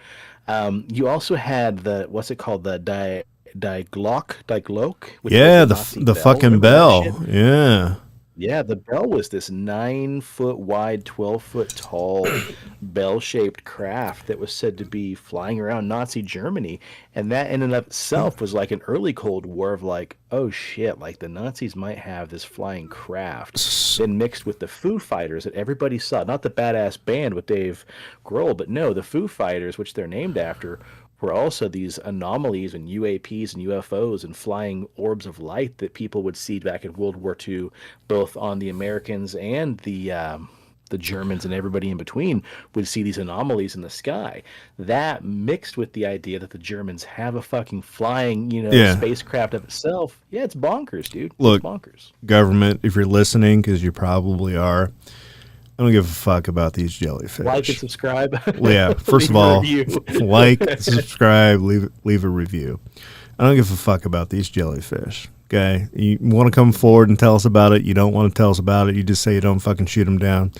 you also had the what's it called, the Die Glock, which was Yeah, the the Nazi the bell. fucking Remember that shit? bell. Yeah. Yeah, the bell was this 9 foot wide, 12 foot tall, bell shaped craft that was said to be flying around Nazi Germany. And that in and of itself was like an early Cold War of like, oh shit, like the Nazis might have this flying craft. Then mixed with the Foo Fighters that everybody saw, not the badass band with Dave Grohl, but no, the Foo Fighters, which they're named after, were also these anomalies and UAPs and UFOs and flying orbs of light that people would see back in World War II, both on the Americans and the Germans and everybody in between would see these anomalies in the sky. That mixed with the idea that the Germans have a fucking flying, Yeah. spacecraft of itself. Yeah, it's bonkers, dude. It's Look, bonkers. government, if you're listening, because you probably are, I don't give a fuck about these jellyfish. Like and subscribe. Well, yeah, first Leave of a all, review. like, subscribe, leave a review. I don't give a fuck about these jellyfish. Okay, you want to come forward and tell us about it. You don't want to tell us about it. You just say you don't fucking shoot them down.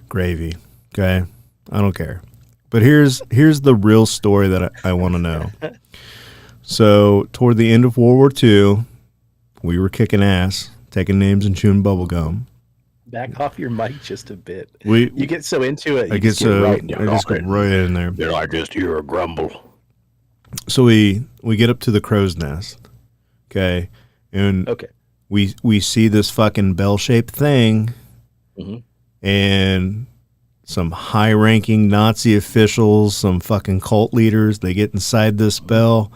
Gravy. Okay, I don't care. But here's the real story that I want to know. So toward the end of World War II, we were kicking ass, taking names and chewing bubble gum. Back off your mic just a bit. You get so into it. I get so right I just go right in there. Then I just hear a grumble. So we get up to the crow's nest, okay, and Okay. we see this fucking bell-shaped thing, Mhm. and some high-ranking Nazi officials, some fucking cult leaders, they get inside this bell,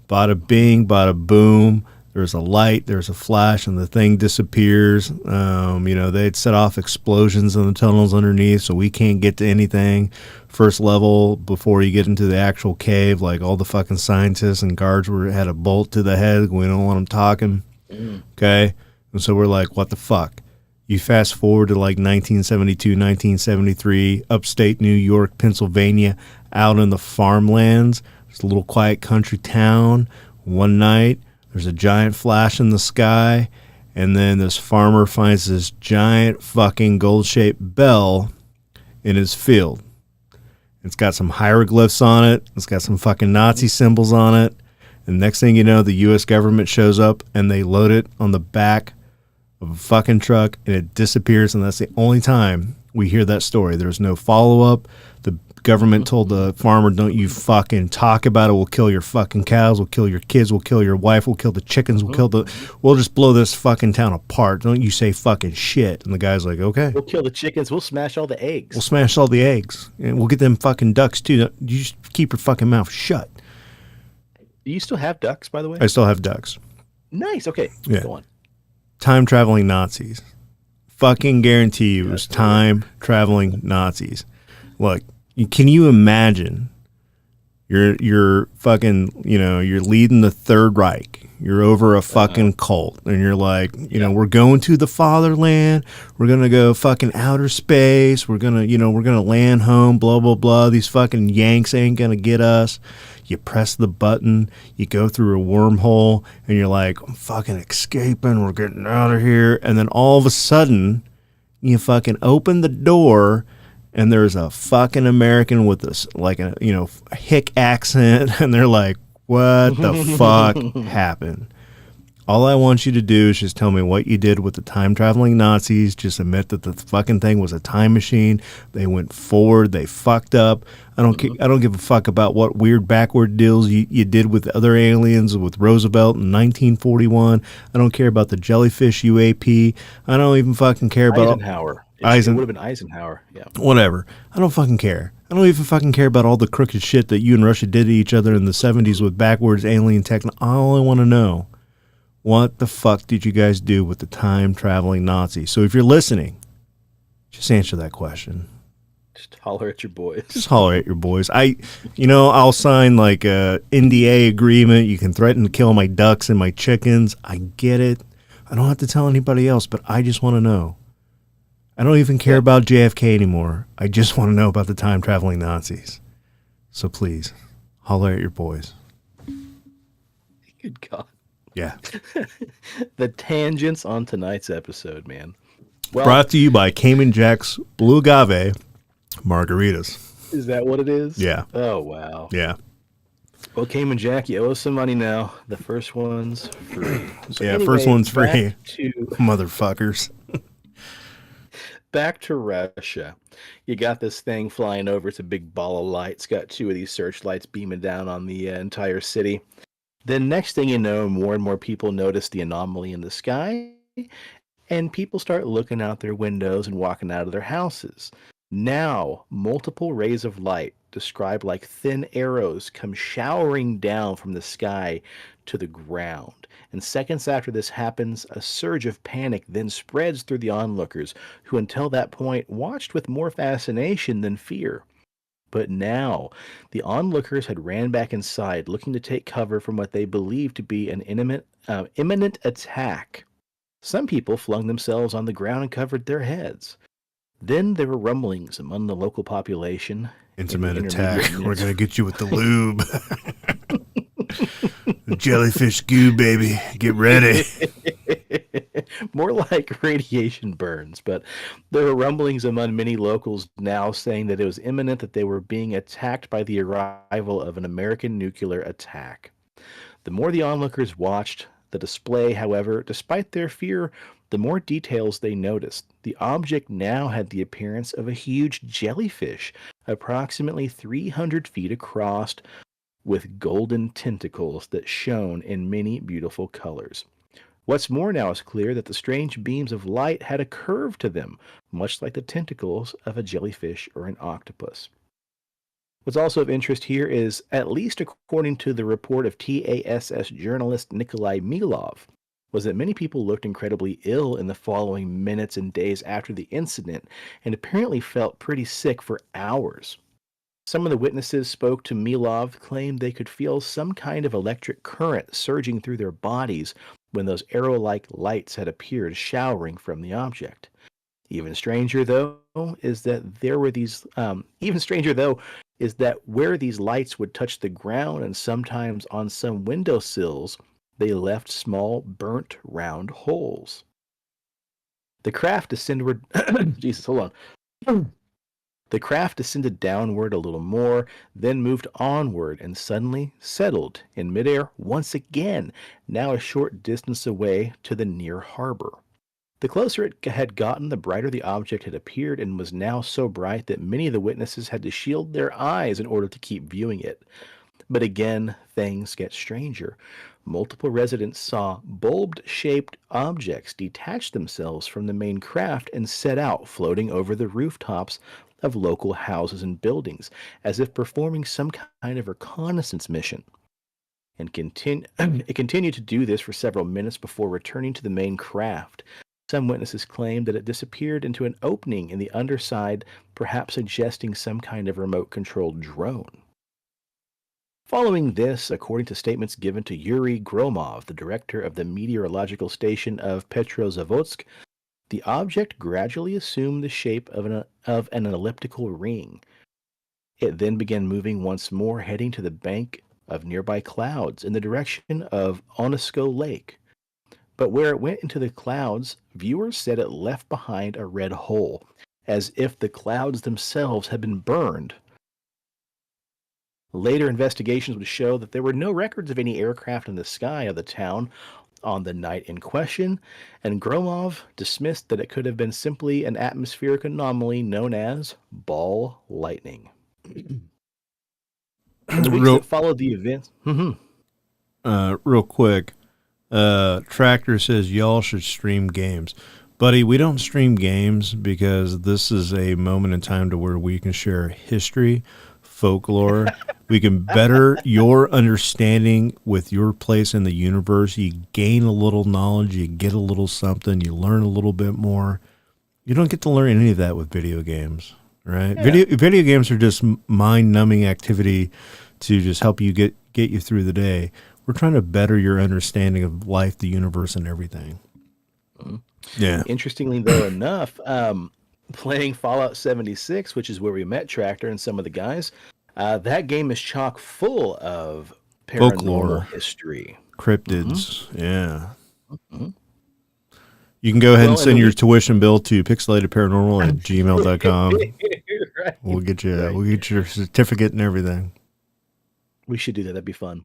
bada bing, bada boom. There's a light, there's a flash, and the thing disappears. They'd set off explosions in the tunnels underneath, so we can't get to anything. First level, before you get into the actual cave, like all the fucking scientists and guards had a bolt to the head. We don't want them talking. Okay? And so we're like, what the fuck? You fast forward to like 1972, 1973, upstate New York, Pennsylvania, out in the farmlands. There's a little quiet country town. One night, there's a giant flash in the sky, and then this farmer finds this giant fucking gold-shaped bell in his field. It's got some hieroglyphs on it. It's got some fucking Nazi symbols on it. And next thing you know, the U.S. government shows up, and they load it on the back of a fucking truck, and it disappears, and that's the only time we hear that story. There's no follow-up. The government told the farmer, don't you fucking talk about it. We'll kill your fucking cows. We'll kill your kids. We'll kill your wife. We'll kill the chickens. We'll just blow this fucking town apart. Don't you say fucking shit. And the guy's like, okay. We'll kill the chickens. We'll smash all the eggs. We'll smash all the eggs. And we'll get them fucking ducks too. You just keep your fucking mouth shut. Do you still have ducks, by the way? I still have ducks. Nice. Okay. Yeah. Go on. Time traveling Nazis. Fucking guarantee you it was time traveling Nazis. Look, can you imagine? You're fucking, you're leading the Third Reich. You're over a fucking cult, and you're like, we're going to the fatherland. We're gonna go fucking outer space. We're gonna land home. Blah blah blah. These fucking Yanks ain't gonna get us. You press the button, you go through a wormhole, and you're like, I'm fucking escaping. We're getting out of here. And then all of a sudden, you fucking open the door, and there's a fucking American with this, like a hick accent, and they're like, what the fuck happened? All I want you to do is just tell me what you did with the time-traveling Nazis. Just admit that the fucking thing was a time machine. They went forward. They fucked up. I don't give a fuck about what weird backward deals you did with other aliens, with Roosevelt in 1941. I don't care about the Jellyfish UAP. I don't even fucking care about Eisenhower. It would have been Eisenhower. Yeah. Whatever. I don't fucking care. I don't even fucking care about all the crooked shit that you and Russia did to each other in the 70s with backwards alien technology. I only want to know, what the fuck did you guys do with the time-traveling Nazis? So if you're listening, just answer that question. Just holler at your boys. Just holler at your boys. I'll sign like a NDA agreement. You can threaten to kill my ducks and my chickens. I get it. I don't have to tell anybody else, but I just want to know. I don't even care about JFK anymore. I just want to know about the time-traveling Nazis. So please, holler at your boys. Good God. Yeah. The tangents on tonight's episode, man. Well, Brought to you by Cayman Jack's Blue Agave Margaritas. is that what it is? Yeah. Oh, wow. Yeah. Well, Cayman Jack, you owe us some money now. The first one's free. So Yeah, anyway, first one's free. Motherfuckers. Back to Russia. You got this thing flying over. It's a big ball of light. It's got two of these searchlights beaming down on the entire city. Then next thing you know, more and more people notice the anomaly in the sky, and people start looking out their windows and walking out of their houses. Now, multiple rays of light, described like thin arrows, come showering down from the sky to the ground. And seconds after this happens, a surge of panic then spreads through the onlookers, who until that point watched with more fascination than fear. But now, the onlookers had ran back inside, looking to take cover from what they believed to be an imminent attack. Some people flung themselves on the ground and covered their heads. Then there were rumblings among the local population. Intimate attack. We're going to get you with the lube. The jellyfish goo, baby. Get ready. More like radiation burns, but there were rumblings among many locals now saying that it was imminent that they were being attacked by the arrival of an American nuclear attack. The more the onlookers watched the display, however, despite their fear, the more details they noticed. The object now had the appearance of a huge jellyfish, approximately 300 feet across, with golden tentacles that shone in many beautiful colors. What's more now is clear that the strange beams of light had a curve to them, much like the tentacles of a jellyfish or an octopus. What's also of interest here is, at least according to the report of TASS journalist Nikolai Milov, was that many people looked incredibly ill in the following minutes and days after the incident and apparently felt pretty sick for hours. Some of the witnesses spoke to Milov claimed they could feel some kind of electric current surging through their bodies when those arrow-like lights had appeared showering from the object. Even stranger though is that where these lights would touch the ground and sometimes on some windowsills, they left small burnt round holes. The craft descended Jesus, hold on. The craft descended downward a little more, then moved onward and suddenly settled in midair once again, now a short distance away to the near harbor. The closer it had gotten, the brighter the object had appeared and was now so bright that many of the witnesses had to shield their eyes in order to keep viewing it. But again, things get stranger. Multiple residents saw bulb-shaped objects detach themselves from the main craft and set out, floating over the rooftops of local houses and buildings, as if performing some kind of reconnaissance mission. And it continued to do this for several minutes before returning to the main craft. Some witnesses claimed that it disappeared into an opening in the underside, perhaps suggesting some kind of remote-controlled drone. Following this, according to statements given to Yuri Gromov, the director of the meteorological station of Petrozavodsk, the object gradually assumed the shape of an elliptical ring. It then began moving once more, heading to the bank of nearby clouds in the direction of Onesko Lake. But where it went into the clouds, viewers said it left behind a red hole, as if the clouds themselves had been burned. Later investigations would show that there were no records of any aircraft in the sky of the town on the night in question, and Gromov dismissed that it could have been simply an atmospheric anomaly known as ball lightning. In the weeks that followed the event, real quick, Tractor says y'all should stream games. Buddy, we don't stream games because this is a moment in time to where we can share history, folklore. We can better your understanding with your place in the universe. You gain a little knowledge, you get a little something, you learn a little bit more. You don't get to learn any of that with video games, right? Yeah. Video games are just mind-numbing activity to just help you get you through the day. We're trying to better your understanding of life, the universe, and everything. Mm-hmm. Yeah. Interestingly, though, enough, playing Fallout 76, which is where we met Tractor and some of the guys, that game is chock full of paranormal history. Cryptids. Yeah. Mhm. You can go ahead and Well, in send the your week- tuition bill to pixelatedparanormal@gmail.com. Right. We'll get you. Right. We'll get your certificate and everything. We should do that. That'd be fun.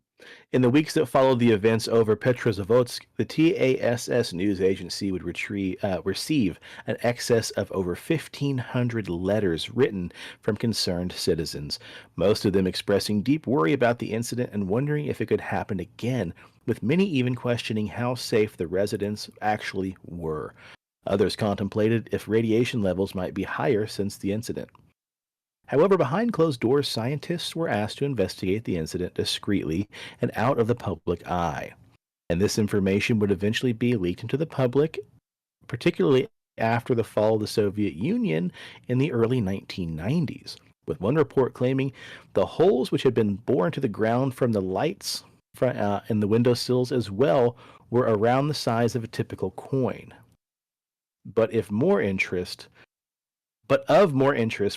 In the weeks that followed the events over Petrozavodsk, the TASS news agency would receive an excess of over 1,500 letters written from concerned citizens, most of them expressing deep worry about the incident and wondering if it could happen again, with many even questioning how safe the residents actually were. Others contemplated if radiation levels might be higher since the incident. However, behind closed doors, scientists were asked to investigate the incident discreetly and out of the public eye. And this information would eventually be leaked into the public, particularly after the fall of the Soviet Union in the early 1990s, with one report claiming the holes which had been bored into the ground from the lights in the windowsills as well were around the size of a typical coin. But of more interest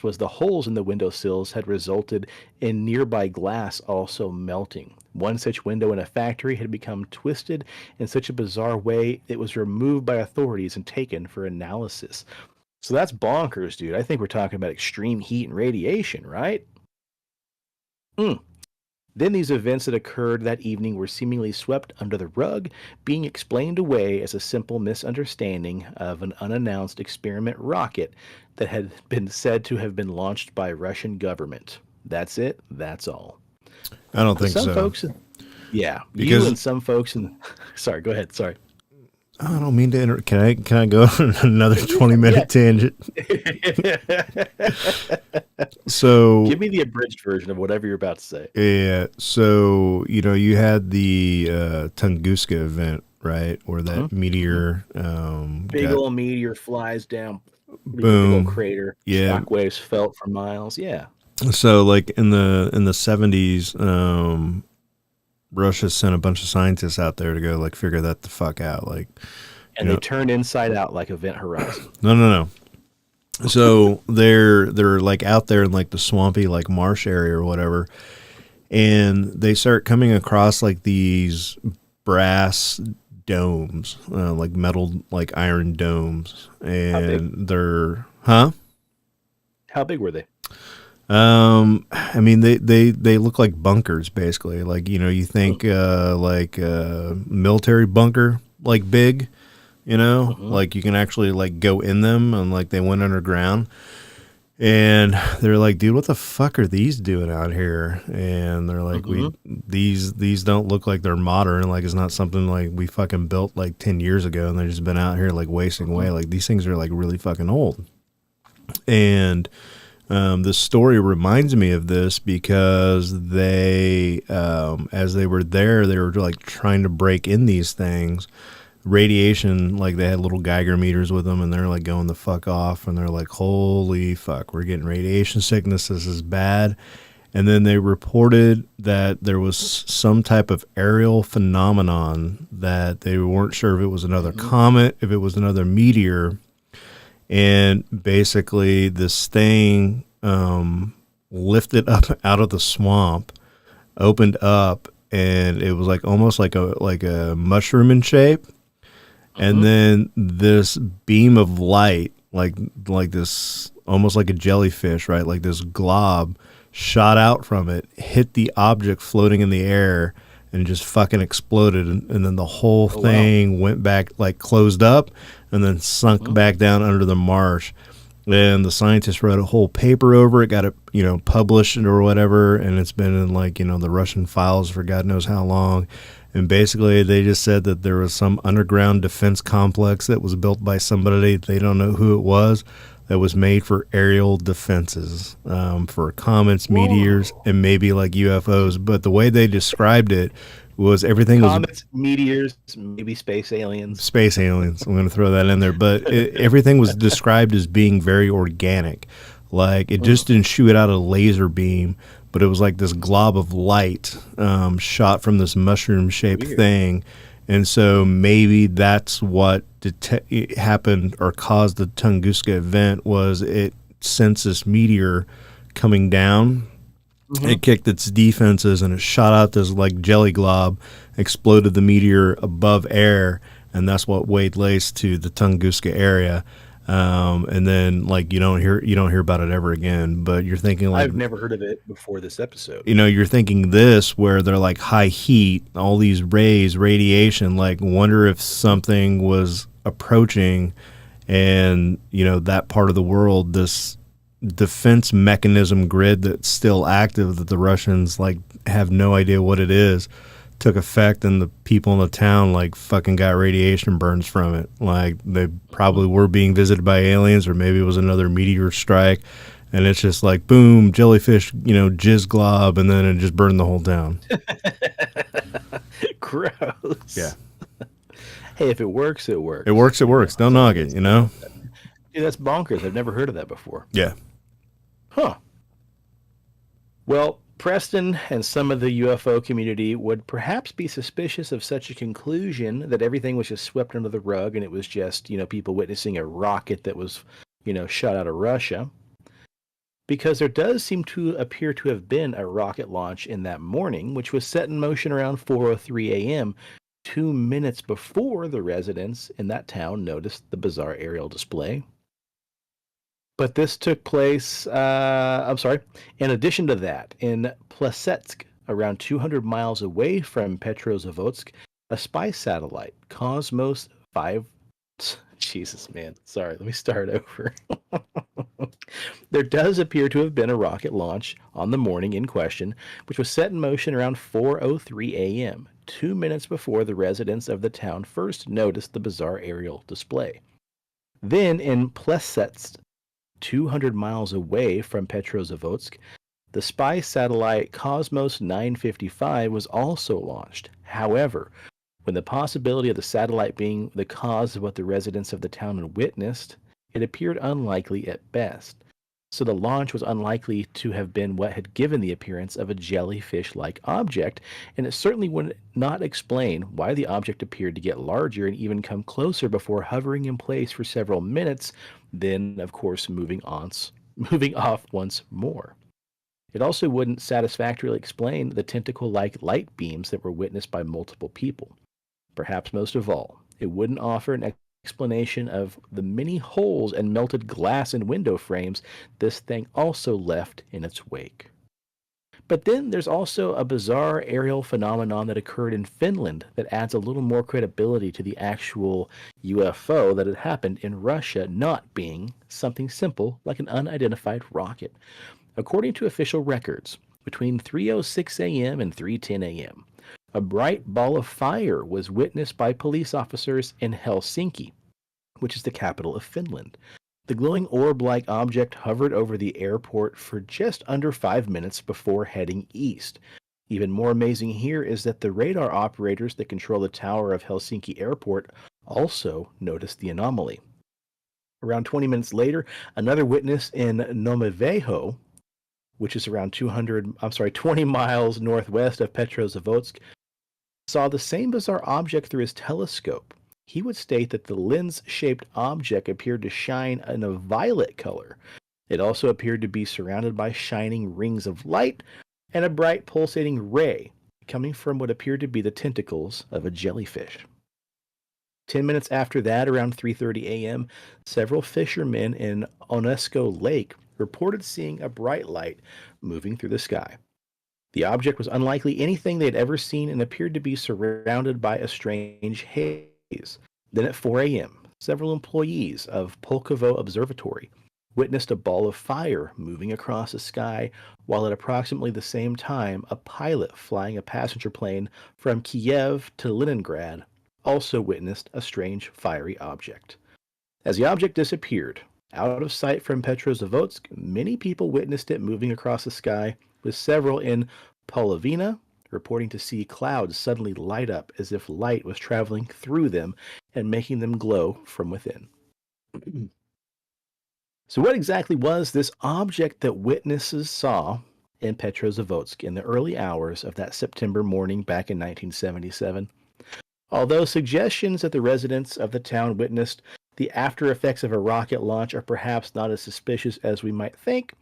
was the holes in the windowsills had resulted in nearby glass also melting. One such window in a factory had become twisted in such a bizarre way it was removed by authorities and taken for analysis. So that's bonkers, dude. I think we're talking about extreme heat and radiation, right? Then these events that occurred that evening were seemingly swept under the rug, being explained away as a simple misunderstanding of an unannounced experiment rocket that had been said to have been launched by Russian government. That's it. That's all. I don't think Some so. folks, yeah, Because- you and some folks, sorry, go ahead. Sorry. I don't mean to Can I go on another 20-minute tangent? So Give me the abridged version of whatever you're about to say. yeah, so you had the Tunguska event, right, where that meteor Big got- old meteor flies down. Big Boom. old crater. Yeah. Shockwaves felt for miles. Yeah. So like in the 70s, Russia sent a bunch of scientists out there to go like figure that the fuck out, like. And they turned inside out like Event Horizon. No. So they're like out there in like the swampy like marsh area or whatever, and they start coming across like these brass domes, like metal like iron domes, and they're How big were they? I mean they look like bunkers basically, like you think like military bunker like big. Like you can actually like go in them, and like they went underground, and they're like, dude, what the fuck are these doing out here? And they're like, these don't look like they're modern. Like it's not something like we fucking built like 10 years ago, and they've just been out here like wasting away. Like these things are like really fucking old. And the story reminds me of this because they, as they were there, they were like trying to break in these things. Radiation, like they had little Geiger meters with them, and they're like going the fuck off, and they're like, holy fuck, we're getting radiation sickness, this is bad. And then they reported that there was some type of aerial phenomenon that they weren't sure if it was another comet, if it was another meteor, and basically this thing lifted up out of the swamp, opened up, and it was like almost like a mushroom in shape. And then this beam of light, like this, almost like a jellyfish, right? Like this glob shot out from it, hit the object floating in the air, and just fucking exploded. And then the whole thing went back, like closed up, and then sunk back down under the marsh. And the scientists wrote a whole paper over it, got it, published or whatever. And it's been in like, the Russian files for God knows how long. And basically, they just said that there was some underground defense complex that was built by somebody, they don't know who it was, that was made for aerial defenses, for comets, meteors, and maybe like UFOs. But the way they described it was everything Comets, meteors, maybe space aliens. Space aliens. I'm going to throw that in there. But everything was described as being very organic. Like it just didn't shoot out a laser beam, but it was like this glob of light shot from this mushroom-shaped thing. And so maybe that's what happened or caused the Tunguska event, was it sensed this meteor coming down, It kicked its defenses and it shot out this like jelly glob, exploded the meteor above air, and that's what laid waste to the Tunguska area. And then like you don't hear about it ever again. But you're thinking like I've never heard of it before this episode. you're thinking this where they're like high heat, all these rays, radiation. Like wonder if something was approaching, and that part of the world, this defense mechanism grid that's still active that the Russians like have no idea what it is, took effect, and the people in the town like fucking got radiation burns from it. Like they probably were being visited by aliens, or maybe it was another meteor strike, and it's just like boom, jellyfish, jizz glob, and then it just burned the whole town. Gross. Yeah. Hey, if it works, it works. It works. Don't knock it, Dude, that's bonkers. I've never heard of that before. Yeah. Huh. Well, Preston and some of the UFO community would perhaps be suspicious of such a conclusion that everything was just swept under the rug and it was just, people witnessing a rocket that was, shot out of Russia. Because there does seem to appear to have been a rocket launch in that morning, which was set in motion around 4:03 a.m., 2 minutes before the residents in that town noticed the bizarre aerial display. But this took place, in addition to that, in Plesetsk, around 200 miles away from Petrozavodsk, a spy satellite, Cosmos 5. Jesus, man. Sorry, let me start over. There does appear to have been a rocket launch on the morning in question, which was set in motion around 4:03 a.m., 2 minutes before the residents of the town first noticed the bizarre aerial display. Then in Plesetsk, 200 miles away from Petrozavodsk, the spy satellite Cosmos 955 was also launched. However, when the possibility of the satellite being the cause of what the residents of the town had witnessed, it appeared unlikely at best. So the launch was unlikely to have been what had given the appearance of a jellyfish-like object, and it certainly would not explain why the object appeared to get larger and even come closer before hovering in place for several minutes, then, of course, moving off once more. It also wouldn't satisfactorily explain the tentacle-like light beams that were witnessed by multiple people. Perhaps most of all, it wouldn't offer an explanation of the many holes and melted glass and window frames this thing also left in its wake. But then there's also a bizarre aerial phenomenon that occurred in Finland that adds a little more credibility to the actual UFO that had happened in Russia not being something simple like an unidentified rocket. According to official records, between 3:06 a.m. and 3:10 a.m., a bright ball of fire was witnessed by police officers in Helsinki, which is the capital of Finland. The glowing orb-like object hovered over the airport for just under 5 minutes before heading east. Even more amazing here is that the radar operators that control the tower of Helsinki Airport also noticed the anomaly. Around 20 minutes later, another witness in Nomeveho, which is around 20 miles northwest of Petrozavodsk, saw the same bizarre object through his telescope. He would state that the lens-shaped object appeared to shine in a violet color. It also appeared to be surrounded by shining rings of light and a bright pulsating ray coming from what appeared to be the tentacles of a jellyfish. 10 minutes after that, around 3:30 a.m., several fishermen in Onesko Lake reported seeing a bright light moving through the sky. The object was unlikely anything they had ever seen and appeared to be surrounded by a strange haze. Then at 4 a.m., several employees of Pulkovo Observatory witnessed a ball of fire moving across the sky, while at approximately the same time, a pilot flying a passenger plane from Kiev to Leningrad also witnessed a strange fiery object. As the object disappeared, out of sight from Petrozavodsk, many people witnessed it moving across the sky, with several in Polovina reporting to see clouds suddenly light up as if light was traveling through them and making them glow from within. So what exactly was this object that witnesses saw in Petrozavodsk in the early hours of that September morning back in 1977? Although suggestions that the residents of the town witnessed the after effects of a rocket launch are perhaps not as suspicious as we might think,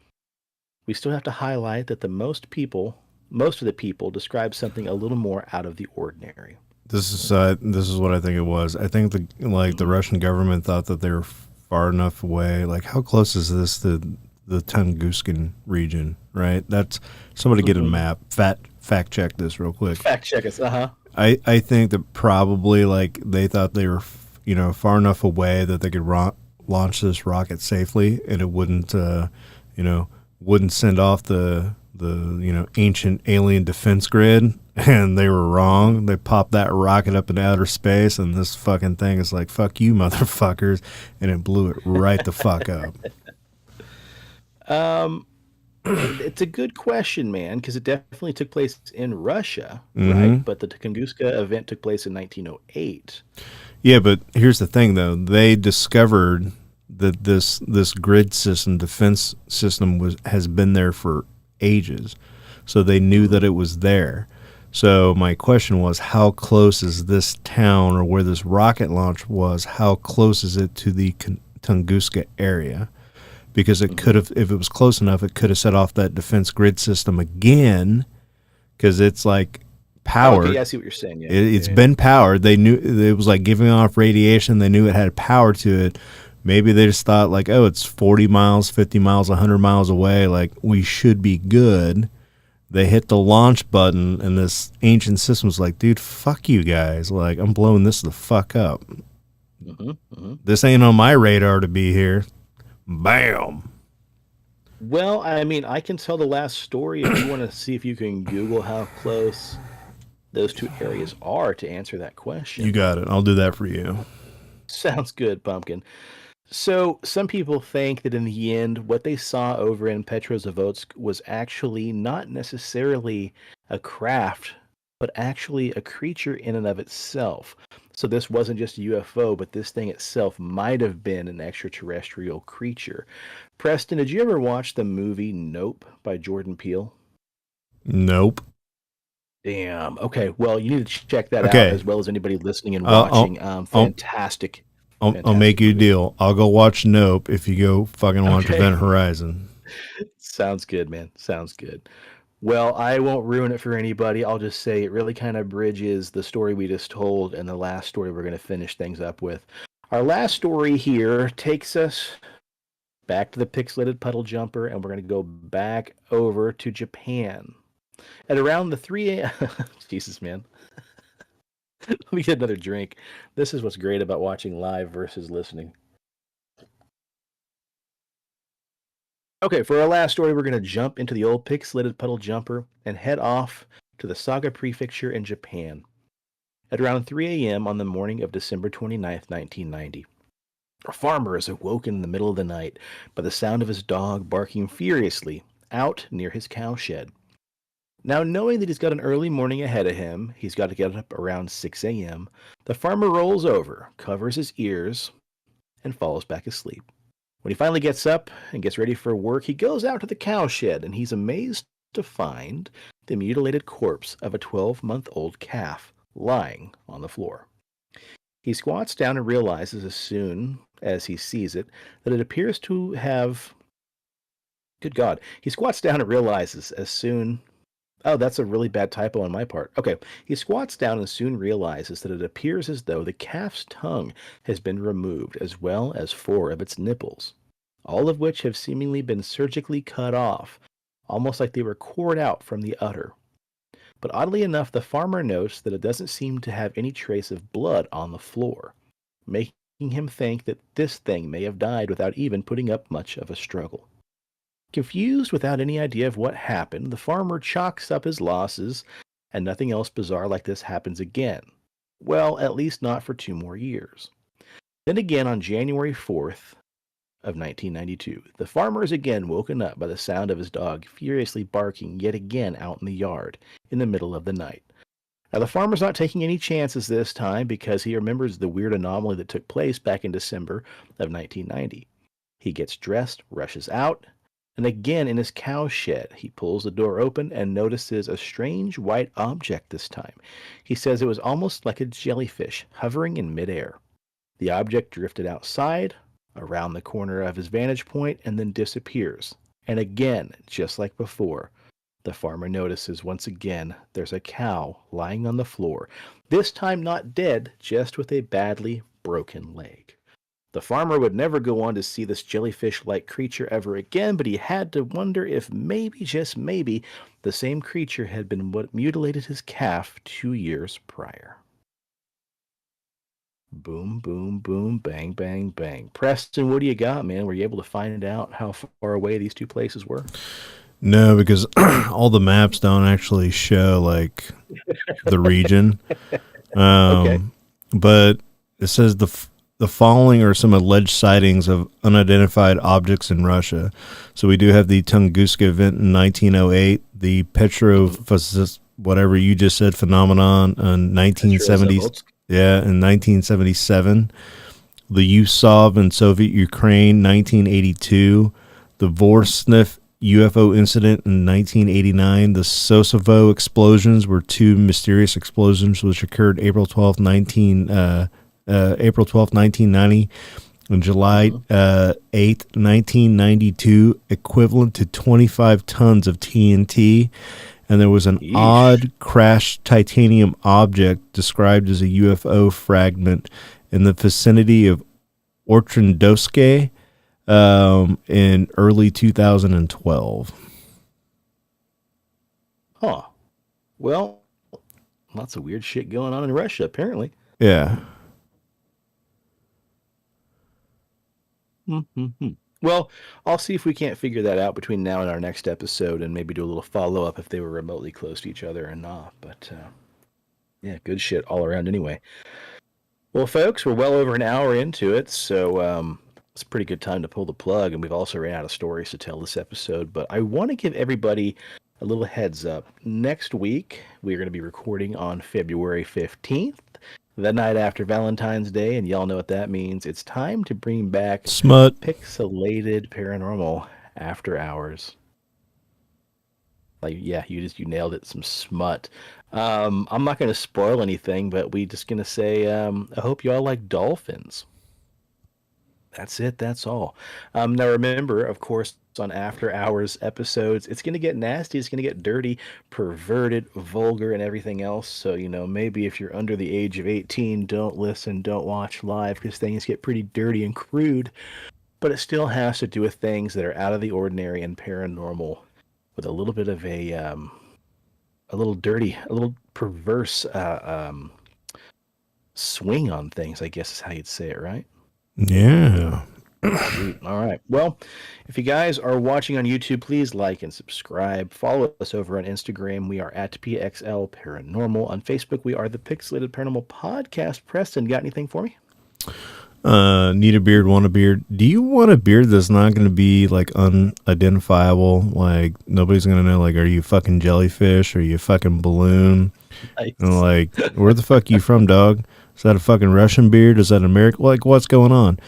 we still have to highlight that most of the people describe something a little more out of the ordinary. This is what I think it was. I think the Russian government thought that they were far enough away. Like, how close is this to the Tunguskan region? Right. That's somebody get a map. Fact check this real quick. Fact check us. I think that probably like they thought they were far enough away that they could launch this rocket safely, and it wouldn't wouldn't send off the ancient alien defense grid, and they were wrong. They popped that rocket up in outer space, and this fucking thing is like, fuck you, motherfuckers, and it blew it right the fuck up. It's a good question, man, because it definitely took place in Russia, Mm-hmm. right? But the Tunguska event took place in 1908. Yeah, but here's the thing, though. They discovered that this grid system, defense system, has been there for ages, so they knew that it was there. So my question was, how close is this town, or where this rocket launch was? How close is it to the Tunguska area? Because it could have, if it was close enough, it could have set off that defense grid system again, because it's like powered. Okay, I see what you're saying. Yeah, It's been powered. They knew it was like giving off radiation. They knew it had power to it. Maybe they just thought like, oh, it's 40 miles, 50 miles, 100 miles away. Like, we should be good. They hit the launch button, and this ancient system was like, dude, fuck you guys. Like, I'm blowing this the fuck up. This ain't on my radar to be here. Bam. Well, I mean, I can tell the last story if you want to see if you can Google how close those two areas are to answer that question. You got it. I'll do that for you. Sounds good, Pumpkin. So, some people think that in the end, what they saw over in Petrozavodsk was actually not necessarily a craft, but actually a creature in and of itself. So, this wasn't just a UFO, but this thing itself might have been an extraterrestrial creature. Preston, did you ever watch the movie Nope by Jordan Peele? Nope. Damn. Okay. Well, you need to check that Okay. out, as well as anybody listening and I'll- watching. Fantastic. I'll make you a deal. I'll go watch Nope if you go fucking watch Okay. Event Horizon. Sounds good, man. Sounds good. Well, I won't ruin it for anybody. I'll just say it really kind of bridges the story we just told and the last story we're going to finish things up with. Our last story here takes us back to the Pixelated Puddle Jumper, and we're going to go back over to Japan. At around the 3 a.m. Jesus, man. Let me get another drink. This is what's great about watching live versus listening. Okay, for our last story, we're going to jump into the old Pixelated Puddle Jumper and head off to the Saga Prefecture in Japan. At around 3 a.m. on the morning of December 29th, 1990, a farmer is awoken in the middle of the night by the sound of his dog barking furiously out near his cowshed. Now, knowing that he's got an early morning ahead of him, he's got to get up around 6 a.m., the farmer rolls over, covers his ears, and falls back asleep. When he finally gets up and gets ready for work, he goes out to the cowshed, and he's amazed to find the mutilated corpse of a 12-month-old calf lying on the floor. He squats down and realizes as soon as he sees it that it appears to have... Good God. He squats down and realizes as soon... Oh, that's a really bad typo on my part. Okay, he squats down and soon realizes that it appears as though the calf's tongue has been removed, as well as 4 of its nipples, all of which have seemingly been surgically cut off, almost like they were cored out from the udder. But oddly enough, the farmer notes that it doesn't seem to have any trace of blood on the floor, making him think that this thing may have died without even putting up much of a struggle. Confused, without any idea of what happened, the farmer chalks up his losses, and nothing else bizarre like this happens again. Well, at least not for 2 more years. Then again, on January 4th of 1992, the farmer is again woken up by the sound of his dog furiously barking yet again out in the yard in the middle of the night. Now, the farmer's not taking any chances this time because he remembers the weird anomaly that took place back in December of 1990. He gets dressed, rushes out, and again in his cowshed, he pulls the door open and notices a strange white object this time. He says it was almost like a jellyfish hovering in midair. The object drifted outside, around the corner of his vantage point, and then disappears, And again, just like before, the farmer notices once again there's a cow lying on the floor, this time not dead, just with a badly broken leg. The farmer would never go on to see this jellyfish like creature ever again, but he had to wonder if maybe, just maybe, the same creature had been what mutilated his calf 2 years prior. Boom, boom, boom, bang, bang, bang. Preston, what do you got, man? Were you able to find out how far away these two places were? No, because all the maps don't actually show like the region. Okay. But it says the following are some alleged sightings of unidentified objects in Russia. So we do have the Tunguska event in 1908, the whatever you just said phenomenon in 1970s. Yeah, in 1977, the Yusov in Soviet Ukraine, 1982, the Vorsnif UFO incident in 1989, the Sosovo explosions were two mysterious explosions which occurred April 12th, 1990, and July 8th, 1992, equivalent to 25 tons of TNT. And there was an odd crashed titanium object described as a UFO fragment in the vicinity of Ortrandovske in early 2012. Huh. Well, lots of weird shit going on in Russia, apparently. Yeah. Mm-hmm. Well, I'll see if we can't figure that out between now and our next episode and maybe do a little follow-up if they were remotely close to each other or not. But, yeah, good shit all around anyway. Well, folks, we're well over an hour into it, so it's a pretty good time to pull the plug, and we've also ran out of stories to tell this episode. But I want to give everybody a little heads up. Next week, we're going to be recording on February 15th. The night after Valentine's Day, and y'all know what that means. It's time to bring back Smut. Pixelated Paranormal After Hours. Like, yeah, you nailed it. Some smut. I'm not going to spoil anything, but we just going to say, I hope you all like dolphins. That's it. That's all. Now remember, of course, on After Hours episodes, it's going to get nasty. It's going to get dirty, perverted, vulgar, and everything else. So, maybe if you're under the age of 18, don't listen, don't watch live because things get pretty dirty and crude. But it still has to do with things that are out of the ordinary and paranormal with a little bit of a little dirty, a little perverse swing on things, I guess is how you'd say it, right? Yeah. Sweet. All right. Well, if you guys are watching on YouTube, please like and subscribe. Follow us over on Instagram. We are at PXL Paranormal. On Facebook, we are the Pixelated Paranormal Podcast. Preston, got anything for me? Need a beard, want a beard. Do you want a beard that's not going to be like unidentifiable? Like nobody's going to know, like, are you fucking jellyfish? Are you fucking balloon? Nice. And like, where the fuck you from, dog? Is that a fucking Russian beard? Is that American? Like, what's going on?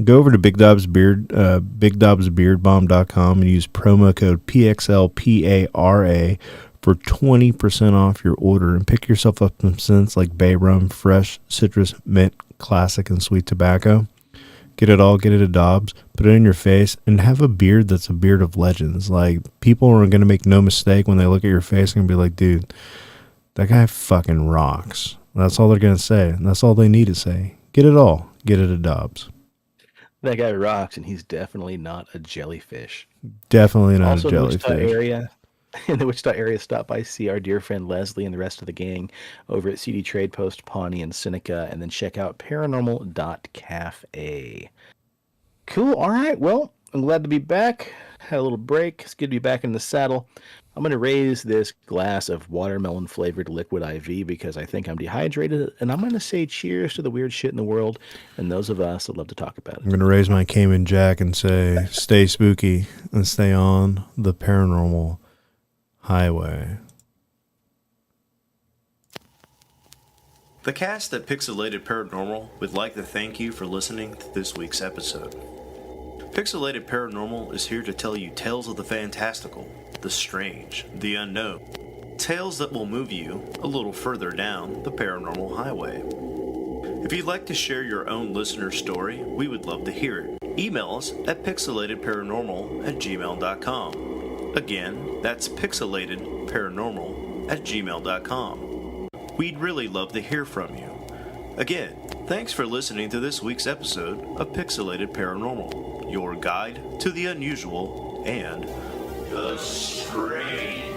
Go over to Big Dob's Beard, BigDobsBeardBomb.com and use promo code PXLPARA for 20% off your order and pick yourself up some scents like bay rum, fresh, citrus, mint, classic, and sweet tobacco. Get it all, get it at Dobbs, put it in your face, and have a beard that's a beard of legends. Like, people are going to make no mistake when they look at your face and be like, dude, that guy fucking rocks. That's all they're going to say. And that's all they need to say. Get it all. Get it at Dobbs. That guy rocks, and he's definitely not a jellyfish. Definitely not Also, a jellyfish. In the Wichita area, stop by, see our dear friend Leslie and the rest of the gang over at CD Trade Post, Pawnee, and Seneca, and then check out paranormal.cafe. Cool. All right. Well, I'm glad to be back. Had a little break. It's good to be back in the saddle. I'm going to raise this glass of watermelon flavored liquid IV because I think I'm dehydrated, and I'm going to say cheers to the weird shit in the world and those of us that love to talk about it. I'm going to raise my Cayman Jack and say, stay spooky and stay on the paranormal highway. The cast at Pixelated Paranormal would like to thank you for listening to this week's episode. Pixelated Paranormal is here to tell you tales of the fantastical, the strange, the unknown. Tales that will move you a little further down the paranormal highway. If you'd like to share your own listener story, we would love to hear it. email us at pixelatedparanormal@gmail.com. Again, that's pixelatedparanormal@gmail.com. We'd really love to hear from you. Again, thanks for listening to this week's episode of Pixelated Paranormal, your guide to the unusual and the strange.